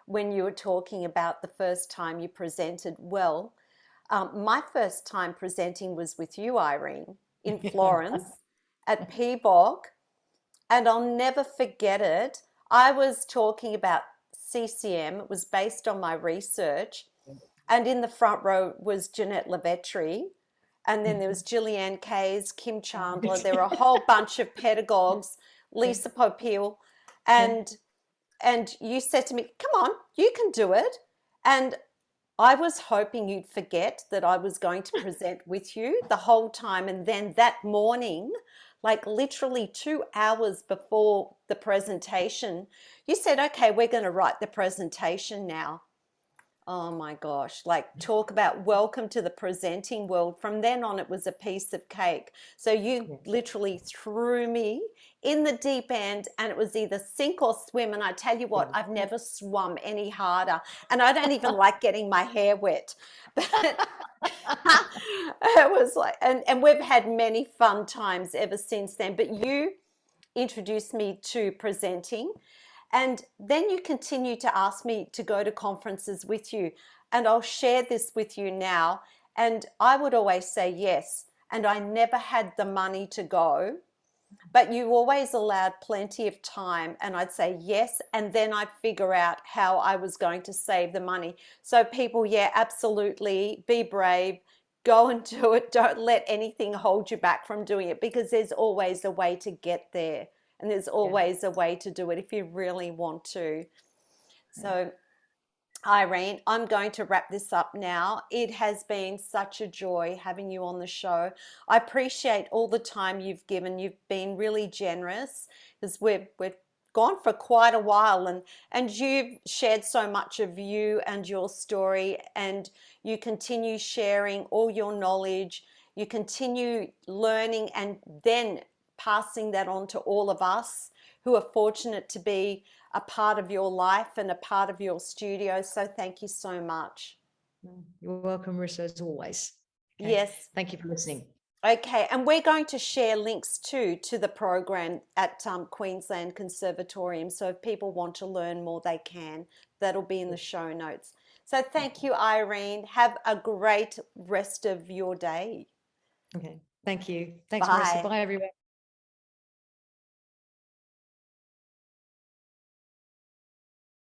when you were talking about the first time you presented, well, my first time presenting was with you, Irene, in Florence. at PBOC, and I'll never forget it. I was talking about CCM. It was based on my research. And in the front row was Jeanette Lavetrie. And then there was Gillian Kayes, Kim Chandler. There were a whole bunch of pedagogues, Lisa Popeil. And you said to me, come on, you can do it. And I was hoping you'd forget that I was going to present with you the whole time. And then that morning, like literally 2 hours before the presentation, you said, okay, we're going to write the presentation now. Oh my gosh, like talk about welcome to the presenting world. From then on, it was a piece of cake. So you literally threw me in the deep end, and it was either sink or swim. And I tell you what, I've never swum any harder. And I don't even like getting my hair wet. But it was like, and we've had many fun times ever since then. But you introduced me to presenting. And then you continue to ask me to go to conferences with you. And I'll share this with you now. And I would always say yes. And I never had the money to go. But you always allowed plenty of time. And I'd say yes. And then I'd figure out how I was going to save the money. So people, yeah, absolutely. Be brave. Go and do it. Don't let anything hold you back from doing it, because there's always a way to get there. And there's always a way to do it if you really want to. So, Irene, I'm going to wrap this up now. It has been such a joy having you on the show. I appreciate all the time you've given. You've been really generous, because we've gone for quite a while, and you've shared so much of you and your story, and you continue sharing all your knowledge. You continue learning and then passing that on to all of us who are fortunate to be a part of your life and a part of your studio. So thank you so much. You're welcome, Marissa, as always. Okay. Yes. Thank you for listening. Okay, and we're going to share links too to the program at Queensland Conservatorium. So if people want to learn more, they can. That'll be in the show notes. So thank you, Irene. Have a great rest of your day. Okay, thank you. Thanks, Bye. Marissa. Bye, everyone.